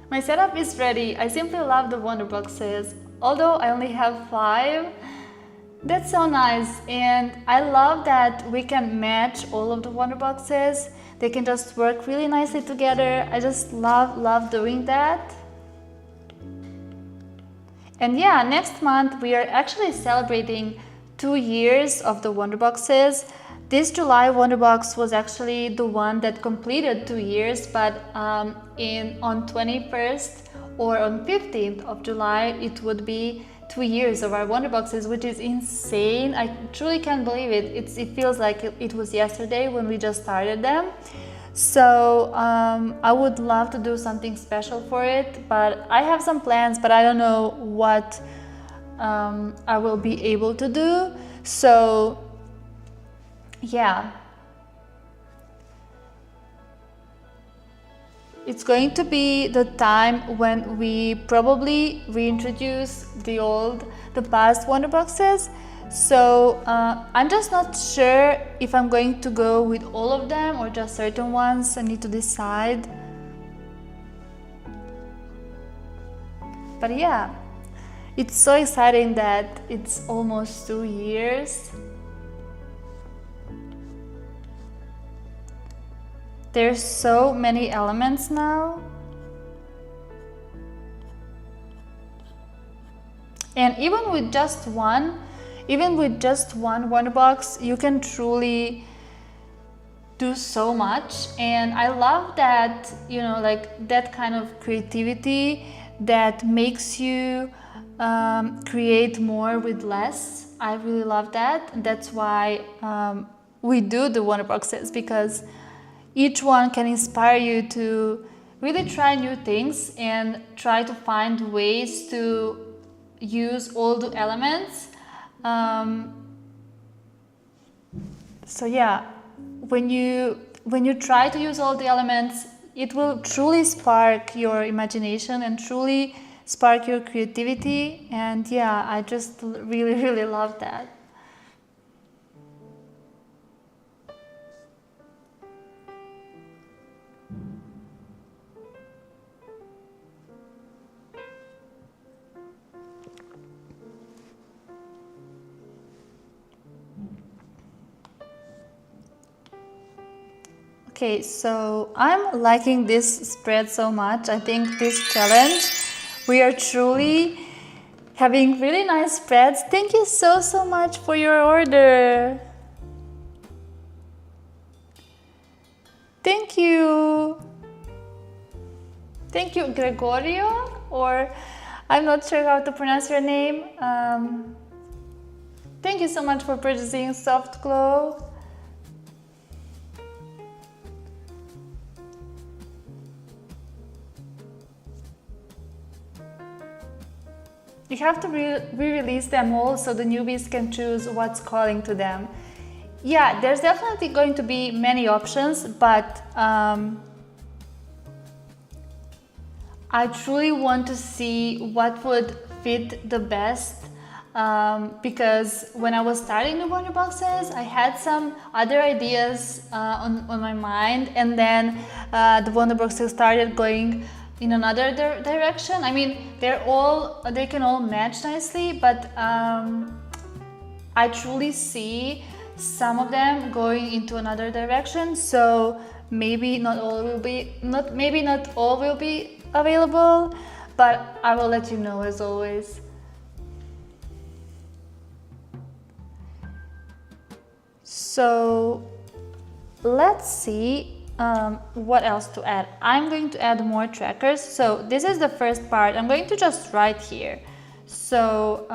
My setup is ready. I simply love the wonder boxes. Although I only have 5, that's so nice. And I love that we can match all of the wonder boxes. They can just work really nicely together. I just love doing that. And yeah, next month we are actually celebrating 2 years of the wonder boxes. This July Wonderbox was actually the one that completed 2 years, but on 21st or on 15th of July, it would be 2 years of our Wonderboxes, which is insane. I truly can't believe it. It feels like it was yesterday when we just started them. So I would love to do something special for it, but I have some plans, but I don't know what I will be able to do. So yeah, it's going to be the time when we probably reintroduce the past Wonderboxes. So I'm just not sure if I'm going to go with all of them or just certain ones. I need to decide. But yeah, it's so exciting that it's almost 2 years. There's so many elements now. And even with just one Wonderbox, you can truly do so much. And I love that, you know, like that kind of creativity that makes you create more with less. I really love that. That's why we do the Wonderboxes, because each one can inspire you to really try new things and try to find ways to use all the elements. So yeah, when you try to use all the elements, it will truly spark your imagination and truly spark your creativity. And yeah, I just really love that. Okay, so I'm liking this spread so much. I think this challenge, we are truly having really nice spreads. Thank you so much for your order. Thank you. Thank you, Gregorio, or I'm not sure how to pronounce your name. Thank you so much for purchasing Soft Glow. You have to re-release them all so the newbies can choose what's calling to them. Yeah, there's definitely going to be many options, but I truly want to see what would fit the best, because when I was starting the Wonderboxes, I had some other ideas on my mind, and then the Wonderboxes started going, in another direction. I mean, they can all match nicely, but I truly see some of them going into another direction. So maybe not all will be available, but I will let you know as always. So let's see what else to add. I'm going to add more trackers. So this is the first part. I'm going to just write here. So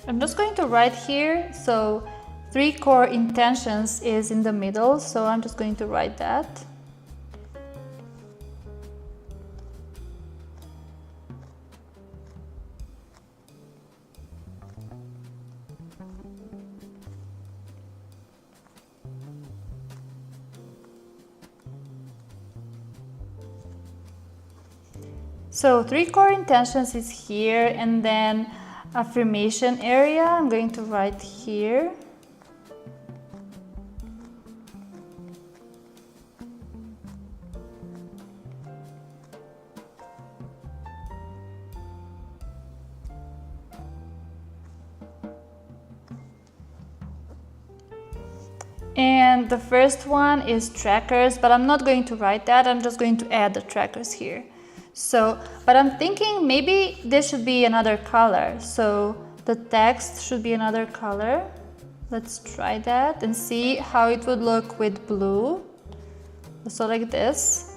I'm just going to write here. So 3 core intentions is in the middle. So I'm just going to write that. So 3 core intentions is here, and then affirmation area I'm going to write here. And the first one is trackers, but I'm not going to write that. I'm just going to add the trackers here. So, but I'm thinking maybe this should be another color. So the text should be another color. Let's try that and see how it would look with blue. So like this.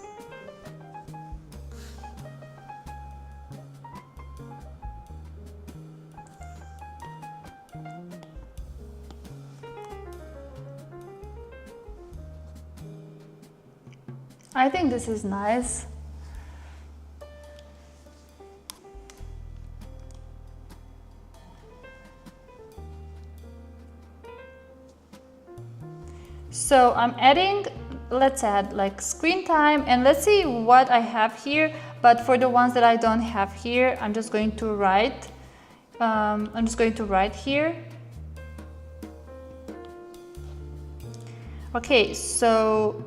I think this is nice. So I'm adding, let's add like screen time, and let's see what I have here. But for the ones that I don't have here, I'm just going to write. Here. Okay, so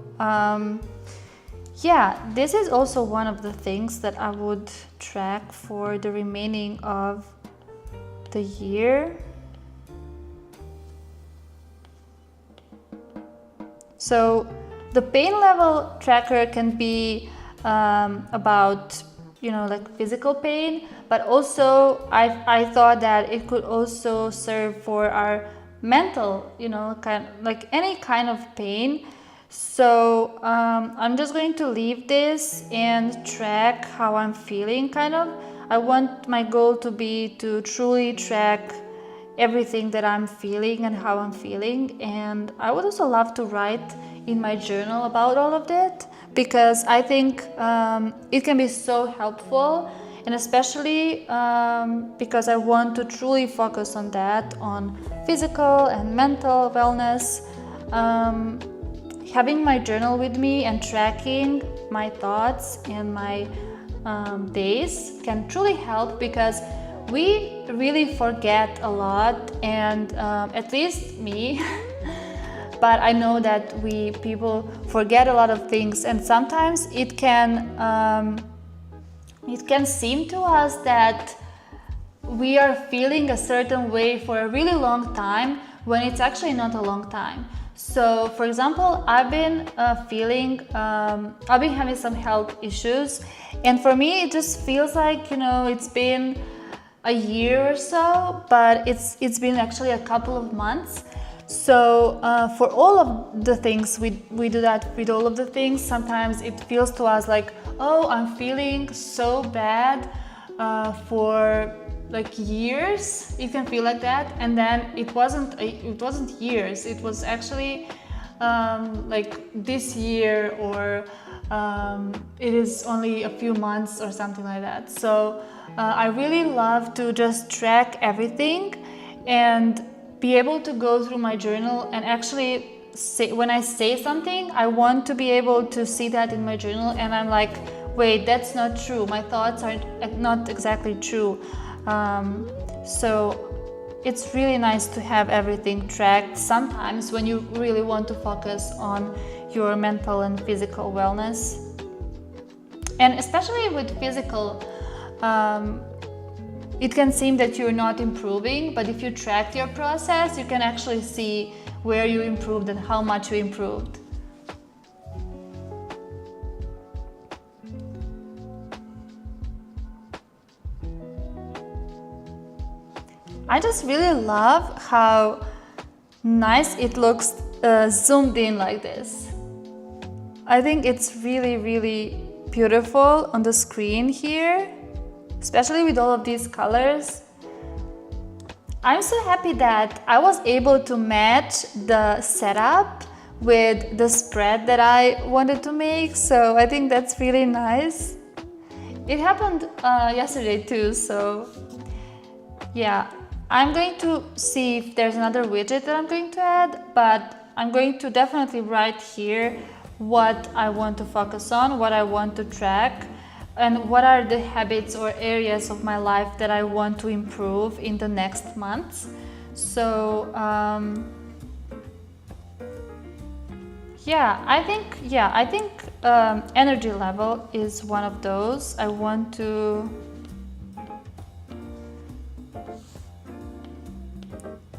yeah, this is also one of the things that I would track for the remaining of the year. So the pain level tracker can be about, you know, like physical pain, but also I thought that it could also serve for our mental, you know, like any kind of pain. So I'm just going to leave this and track how I'm feeling, kind of. I want my goal to be to truly track everything that I'm feeling and how I'm feeling. And I would also love to write in my journal about all of that, because I think it can be so helpful, and especially because I want to truly focus on that, on physical and mental wellness. Having my journal with me and tracking my thoughts and my days can truly help, because we really forget a lot, and at least me, but I know that people forget a lot of things, and sometimes it can seem to us that we are feeling a certain way for a really long time when it's actually not a long time. So, for example, I've been having some health issues, and for me it just feels like, you know, it's been a year or so, but it's been actually a couple of months. So for all of the things we do that with all of the things, sometimes it feels to us like, oh, I'm feeling so bad for like years. It can feel like that, and then it wasn't years. It was actually like this year, or it is only a few months or something like that. So I really love to just track everything and be able to go through my journal and actually say, when I say something, I want to be able to see that in my journal, and I'm like, wait, that's not true. My thoughts are not exactly true. So it's really nice to have everything tracked sometimes when you really want to focus on your mental and physical wellness. And especially with physical, it can seem that you're not improving, but if you track your process, you can actually see where you improved and how much you improved. I just really love how nice it looks zoomed in like this. I think it's really, really beautiful on the screen here, especially with all of these colors. I'm so happy that I was able to match the setup with the spread that I wanted to make, so I think that's really nice. It happened yesterday too, so yeah. I'm going to see if there's another widget that I'm going to add, but I'm going to definitely write here what I want to focus on, what I want to track, and what are the habits or areas of my life that I want to improve in the next months. So I think energy level is one of those. I want to.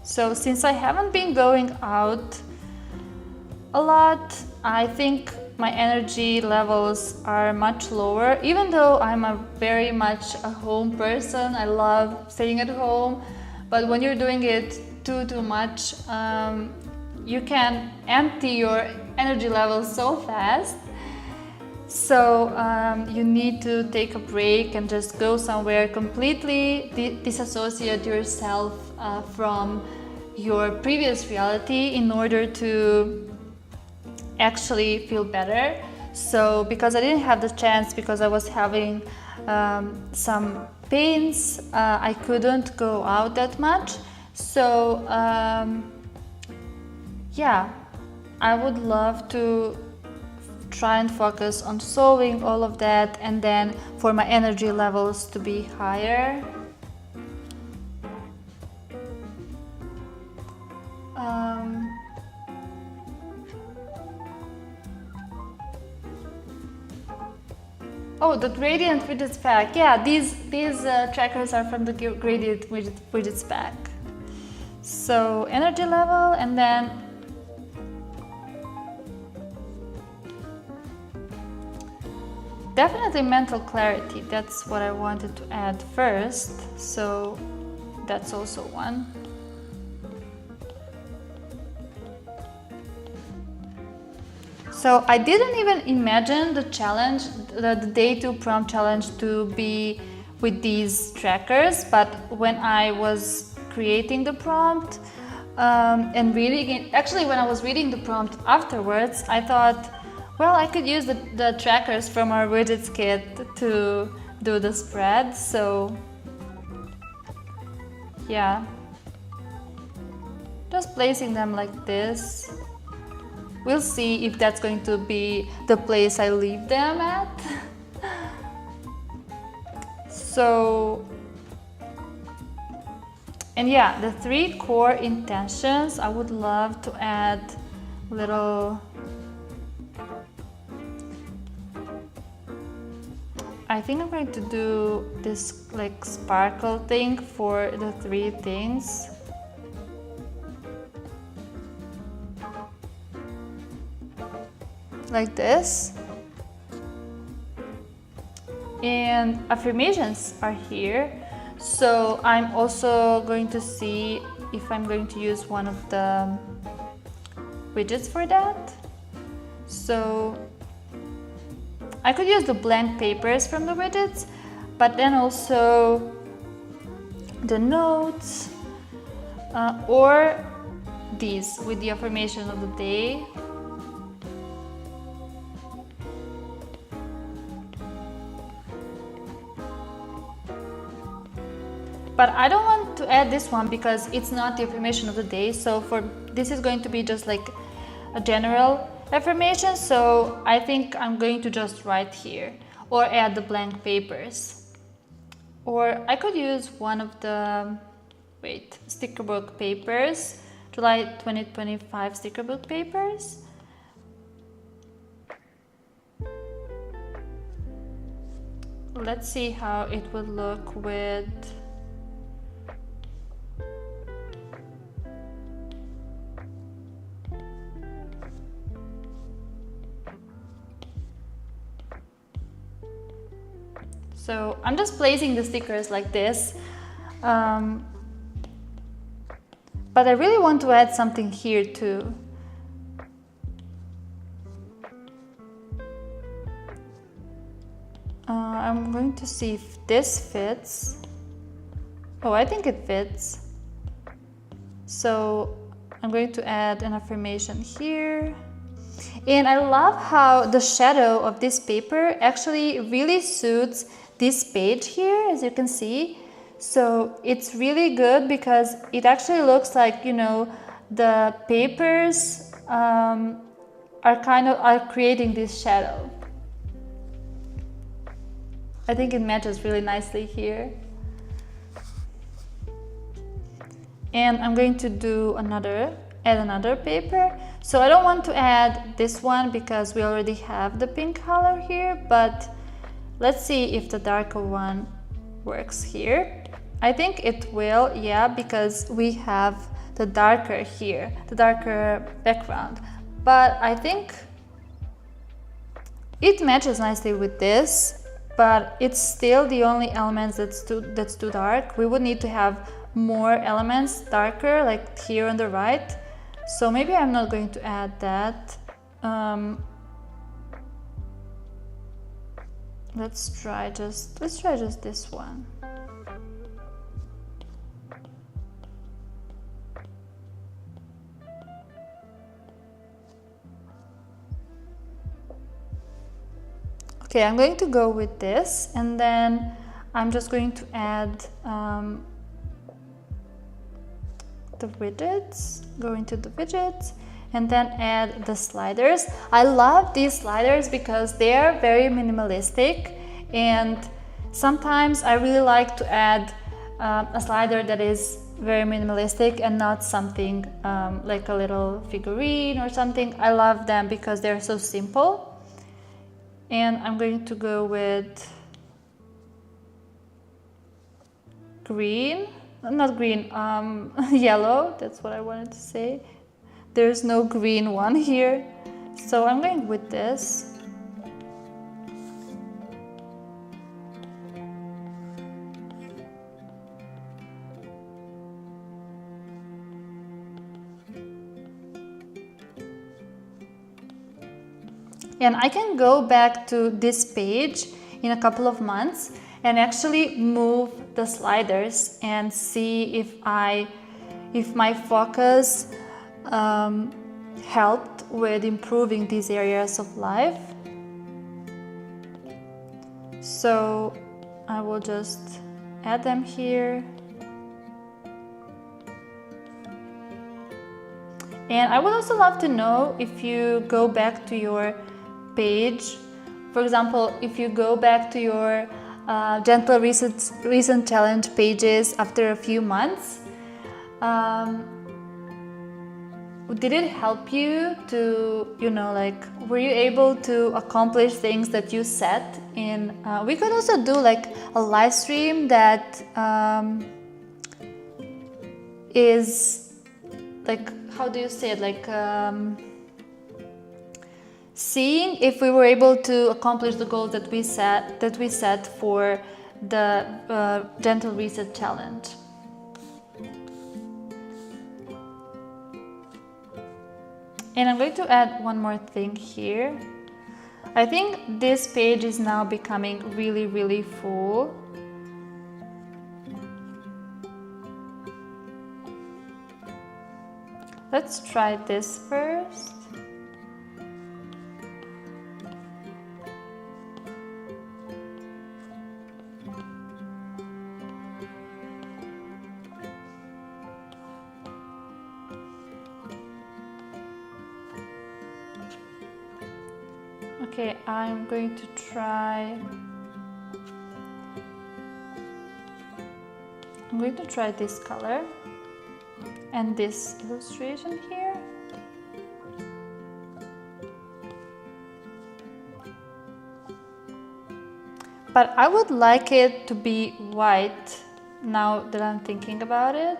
So since I haven't been going out a lot, I think my energy levels are much lower, even though I'm very much a home person. I love staying at home, but when you're doing it too much, you can empty your energy levels so fast. So you need to take a break and just go somewhere, completely disassociate yourself from your previous reality in order to actually feel better. So because I didn't have the chance, because I was having some pains, I couldn't go out that much. So I would love to try and focus on solving all of that, and then for my energy levels to be higher. Oh, the gradient widgets pack. Yeah, these trackers are from the gradient widgets pack. So energy level, and then definitely mental clarity. That's what I wanted to add first. So that's also one. So I didn't even imagine the challenge, the day 2 prompt challenge, to be with these trackers, but when I was creating the prompt and reading it, actually when I was reading the prompt afterwards, I thought, well, I could use the trackers from our widgets kit to do the spread. So yeah, just placing them like this. We'll see if that's going to be the place I leave them at. So, and yeah, the 3 core intentions, I would love to add little, I think I'm going to do this like sparkle thing for the 3 things. Like this. And affirmations are here. So I'm also going to see if I'm going to use one of the widgets for that. So I could use the blank papers from the widgets, but then also the notes or these with the affirmation of the day. But I don't want to add this one because it's not the affirmation of the day. So this is going to be just like a general affirmation. So I think I'm going to just write here or add the blank papers. Or I could use one of the, sticker book papers, July 2025 sticker book papers. Let's see how it would look with So I'm just placing the stickers like this, but I really want to add something here too. I'm going to see if this fits. Oh, I think it fits. So I'm going to add an affirmation here. And I love how the shadow of this paper actually really suits this page here, as you can see. So it's really good because it actually looks like, you know, the papers are creating this shadow. I think it matches really nicely here. And I'm going to do add another paper. So I don't want to add this one because we already have the pink color here, but let's see if the darker one works here. I think it will, yeah, because we have the darker here, the darker background. But I think it matches nicely with this, but it's still the only elements that's too dark. We would need to have more elements darker, like here on the right. So maybe I'm not going to add that. Let's try just this one. Okay, I'm going to go with this, and then I'm just going to add the widgets, go into the widgets, and then add the sliders. I love these sliders because they are very minimalistic, and sometimes I really like to add a slider that is very minimalistic and not something like a little figurine or something. I love them because they're so simple. And I'm going to go with green. Not green, yellow, that's what I wanted to say. There's no green one here. So I'm going with this. And I can go back to this page in a couple of months and actually move the sliders and see if my focus helped with improving these areas of life. So I will just add them here. And I would also love to know if you go back to your page, for example, if you go back to your Gentle Reset Challenge pages after a few months, did it help you to, you know, like, were you able to accomplish things that you set in? We could also do like a live stream that is like, how do you say it, like seeing if we were able to accomplish the goals that we set for the Gentle Reset Challenge. And I'm going to add one more thing here. I think this page is now becoming really, really full. Let's try this first. Okay, I'm going to try I'm going to try this color and this illustration here. But I would like it to be white now that I'm thinking about it.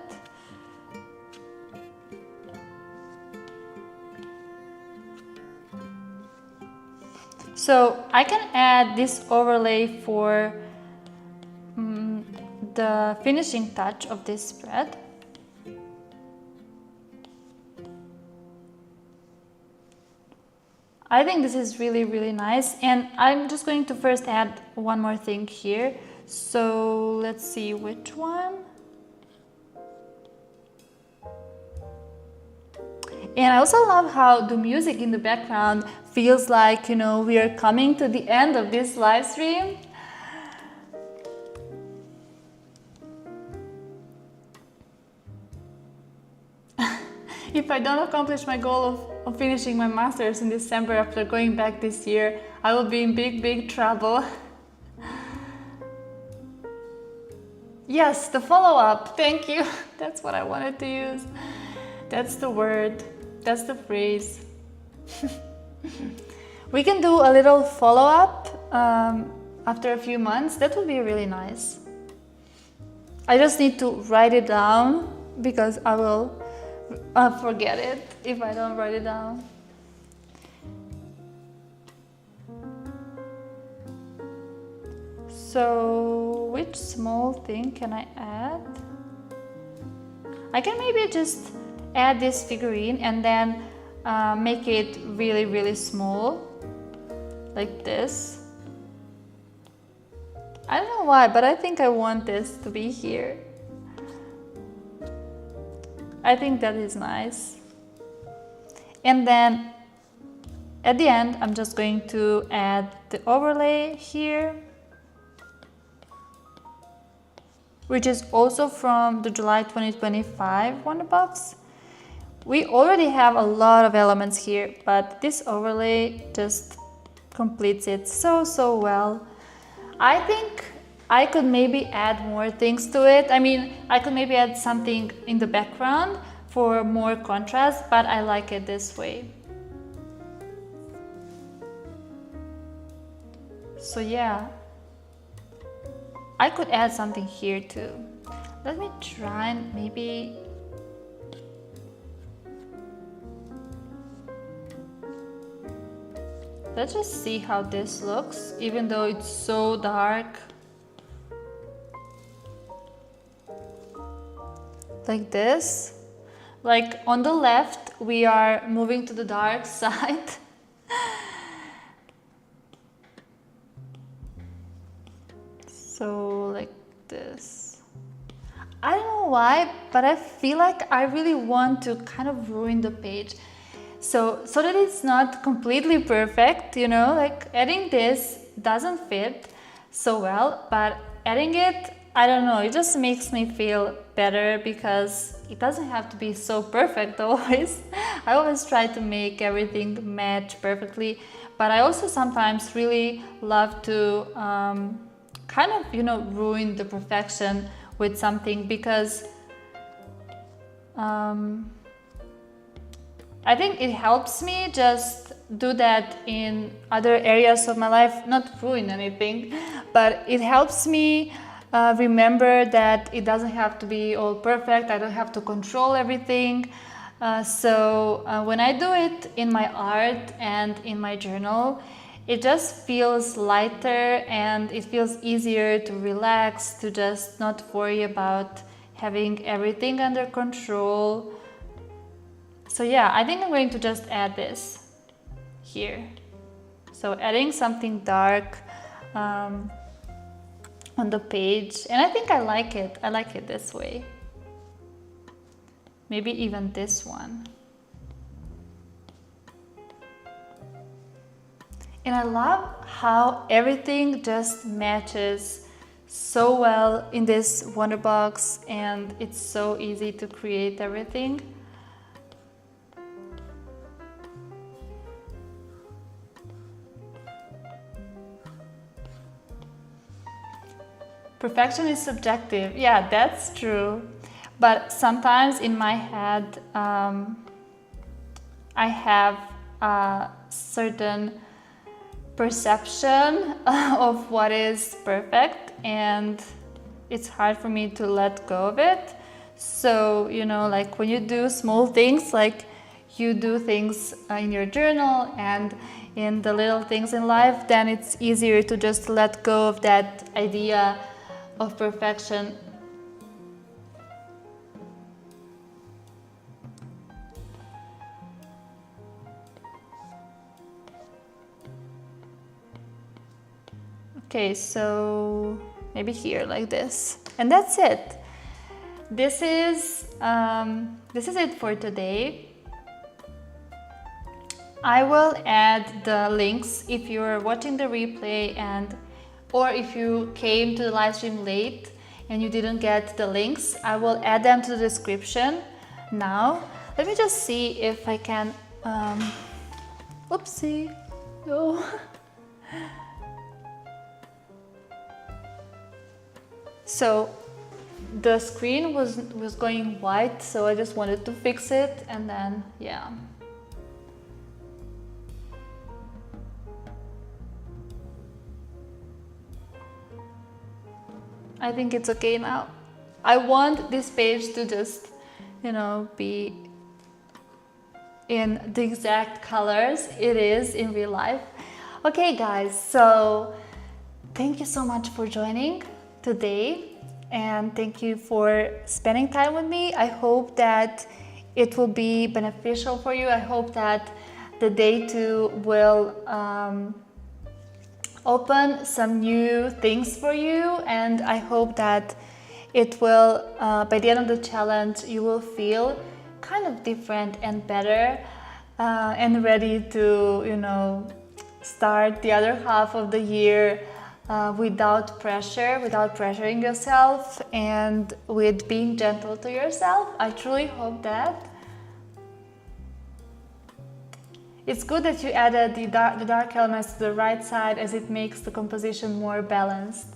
So I can add this overlay for the finishing touch of this spread. I think this is really, really nice, and I'm just going to first add one more thing here. So let's see which one. And I also love how the music in the background feels like, you know, we are coming to the end of this live stream. If I don't accomplish my goal of finishing my master's in December after going back this year, I will be in big, big trouble. Yes, the follow-up, thank you. That's what I wanted to use. That's the word, that's the phrase. We can do a little follow-up after a few months. That would be really nice. I just need to write it down because I will forget it if I don't write it down. So which small thing can I add? I can maybe just add this figurine and then make it really, really small, like this. I don't know why, but I think I want this to be here. I think that is nice. And then at the end, I'm just going to add the overlay here, which is also from the July 2025 Wonderbox. We already have a lot of elements here, but this overlay just completes it so, so well. I think I could maybe add more things to it. I mean, I could maybe add something in the background for more contrast, but I like it this way. So yeah, I could add something here too. Let me try and maybe... Let's just see how this looks, even though it's so dark. Like this. Like on the left, we are moving to the dark side. So like this. I don't know why, but I feel like I really want to kind of ruin the page. So that it's not completely perfect, you know, like adding this doesn't fit so well, but adding it, I don't know, it just makes me feel better because it doesn't have to be so perfect always. I always try to make everything match perfectly, but I also sometimes really love to kind of, you know, ruin the perfection with something because I think it helps me just do that in other areas of my life, not ruin anything, but it helps me remember that it doesn't have to be all perfect. I don't have to control everything. So when I do it in my art and in my journal, it just feels lighter and it feels easier to relax, to just not worry about having everything under control. So yeah, I think I'm going to just add this here. So adding something dark on the page, and I think I like it. I like it this way. Maybe even this one. And I love how everything just matches so well in this Wonderbox, and it's so easy to create everything. Perfection is subjective. Yeah, that's true. But sometimes in my head, I have a certain perception of what is perfect, and it's hard for me to let go of it. So, you know, like when you do small things, like you do things in your journal and in the little things in life, then it's easier to just let go of that idea of perfection. Okay, so maybe here like this, and that's it. This is it for today. I will add the links if you're watching the replay or if you came to the live stream late and you didn't get the links. I will add them to the description now. Let me just see if I can. Oopsie, no. So the screen was going white, so I just wanted to fix it, and then yeah. I think it's okay now. I want this page to just, you know, be in the exact colors it is in real life. Okay guys, so thank you so much for joining today, and thank you for spending time with me. I hope that it will be beneficial for you. I hope that the day 2 will open some new things for you, and I hope that it will, by the end of the challenge, you will feel kind of different and better and ready to, you know, start the other half of the year without pressure, without pressuring yourself, and with being gentle to yourself. I truly hope that. It's good that you added the dark elements to the right side, as it makes the composition more balanced.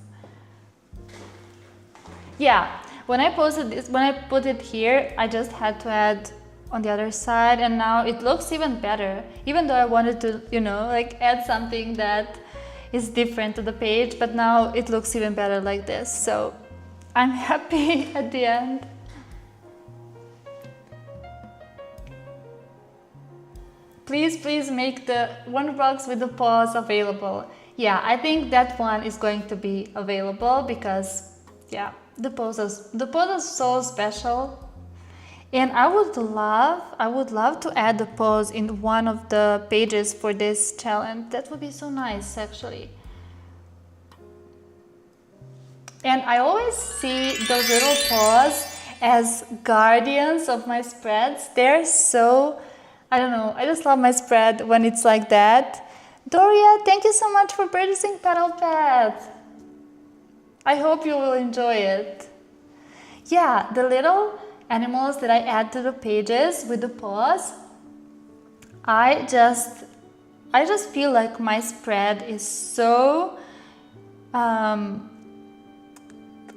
Yeah, when I posted this, when I put it here, I just had to add on the other side, and now it looks even better. Even though I wanted to, you know, like add something that is different to the page, but now it looks even better like this. So I'm happy at the end. Please make the one box with the paws available. Yeah, I think that one is going to be available because, yeah, the paws are so special. And I would love to add the paws in one of the pages for this challenge. That would be so nice, actually. And I always see those little paws as guardians of my spreads. They're so, I don't know, I just love my spread when it's like that. Doria, thank you so much for purchasing Petal Pet. I hope you will enjoy it. Yeah, the little animals that I add to the pages with the paws, I just feel like my spread is so kind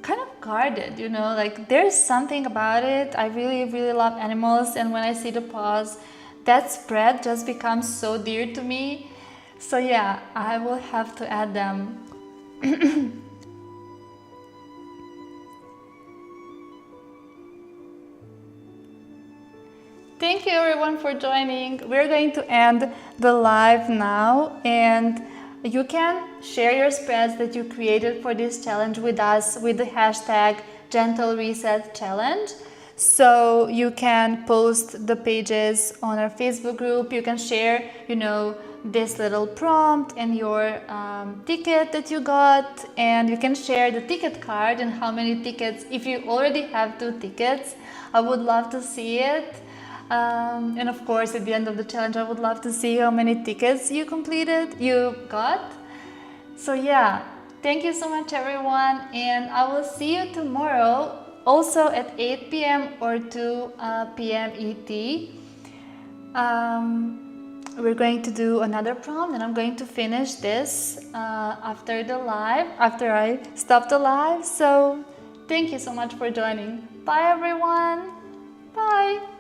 of guarded, you know, like there's something about it. I really love animals, and when I see the paws, that spread just becomes so dear to me. So yeah, I will have to add them. Thank you everyone for joining. We're going to end the live now, and you can share your spreads that you created for this challenge with us with the hashtag Gentle Reset Challenge. So you can post the pages on our Facebook group. You can share, you know, this little prompt and your ticket that you got, and you can share the ticket card and how many tickets. If you already have 2 tickets, I would love to see it. And of course, at the end of the challenge, I would love to see how many tickets you got. So yeah, thank you so much everyone, and I will see you tomorrow also at 8 p.m. or 2 p.m. ET. we're going to do another prompt, and I'm going to finish this after the live, after I stop the live. So thank you so much for joining. Bye everyone. Bye.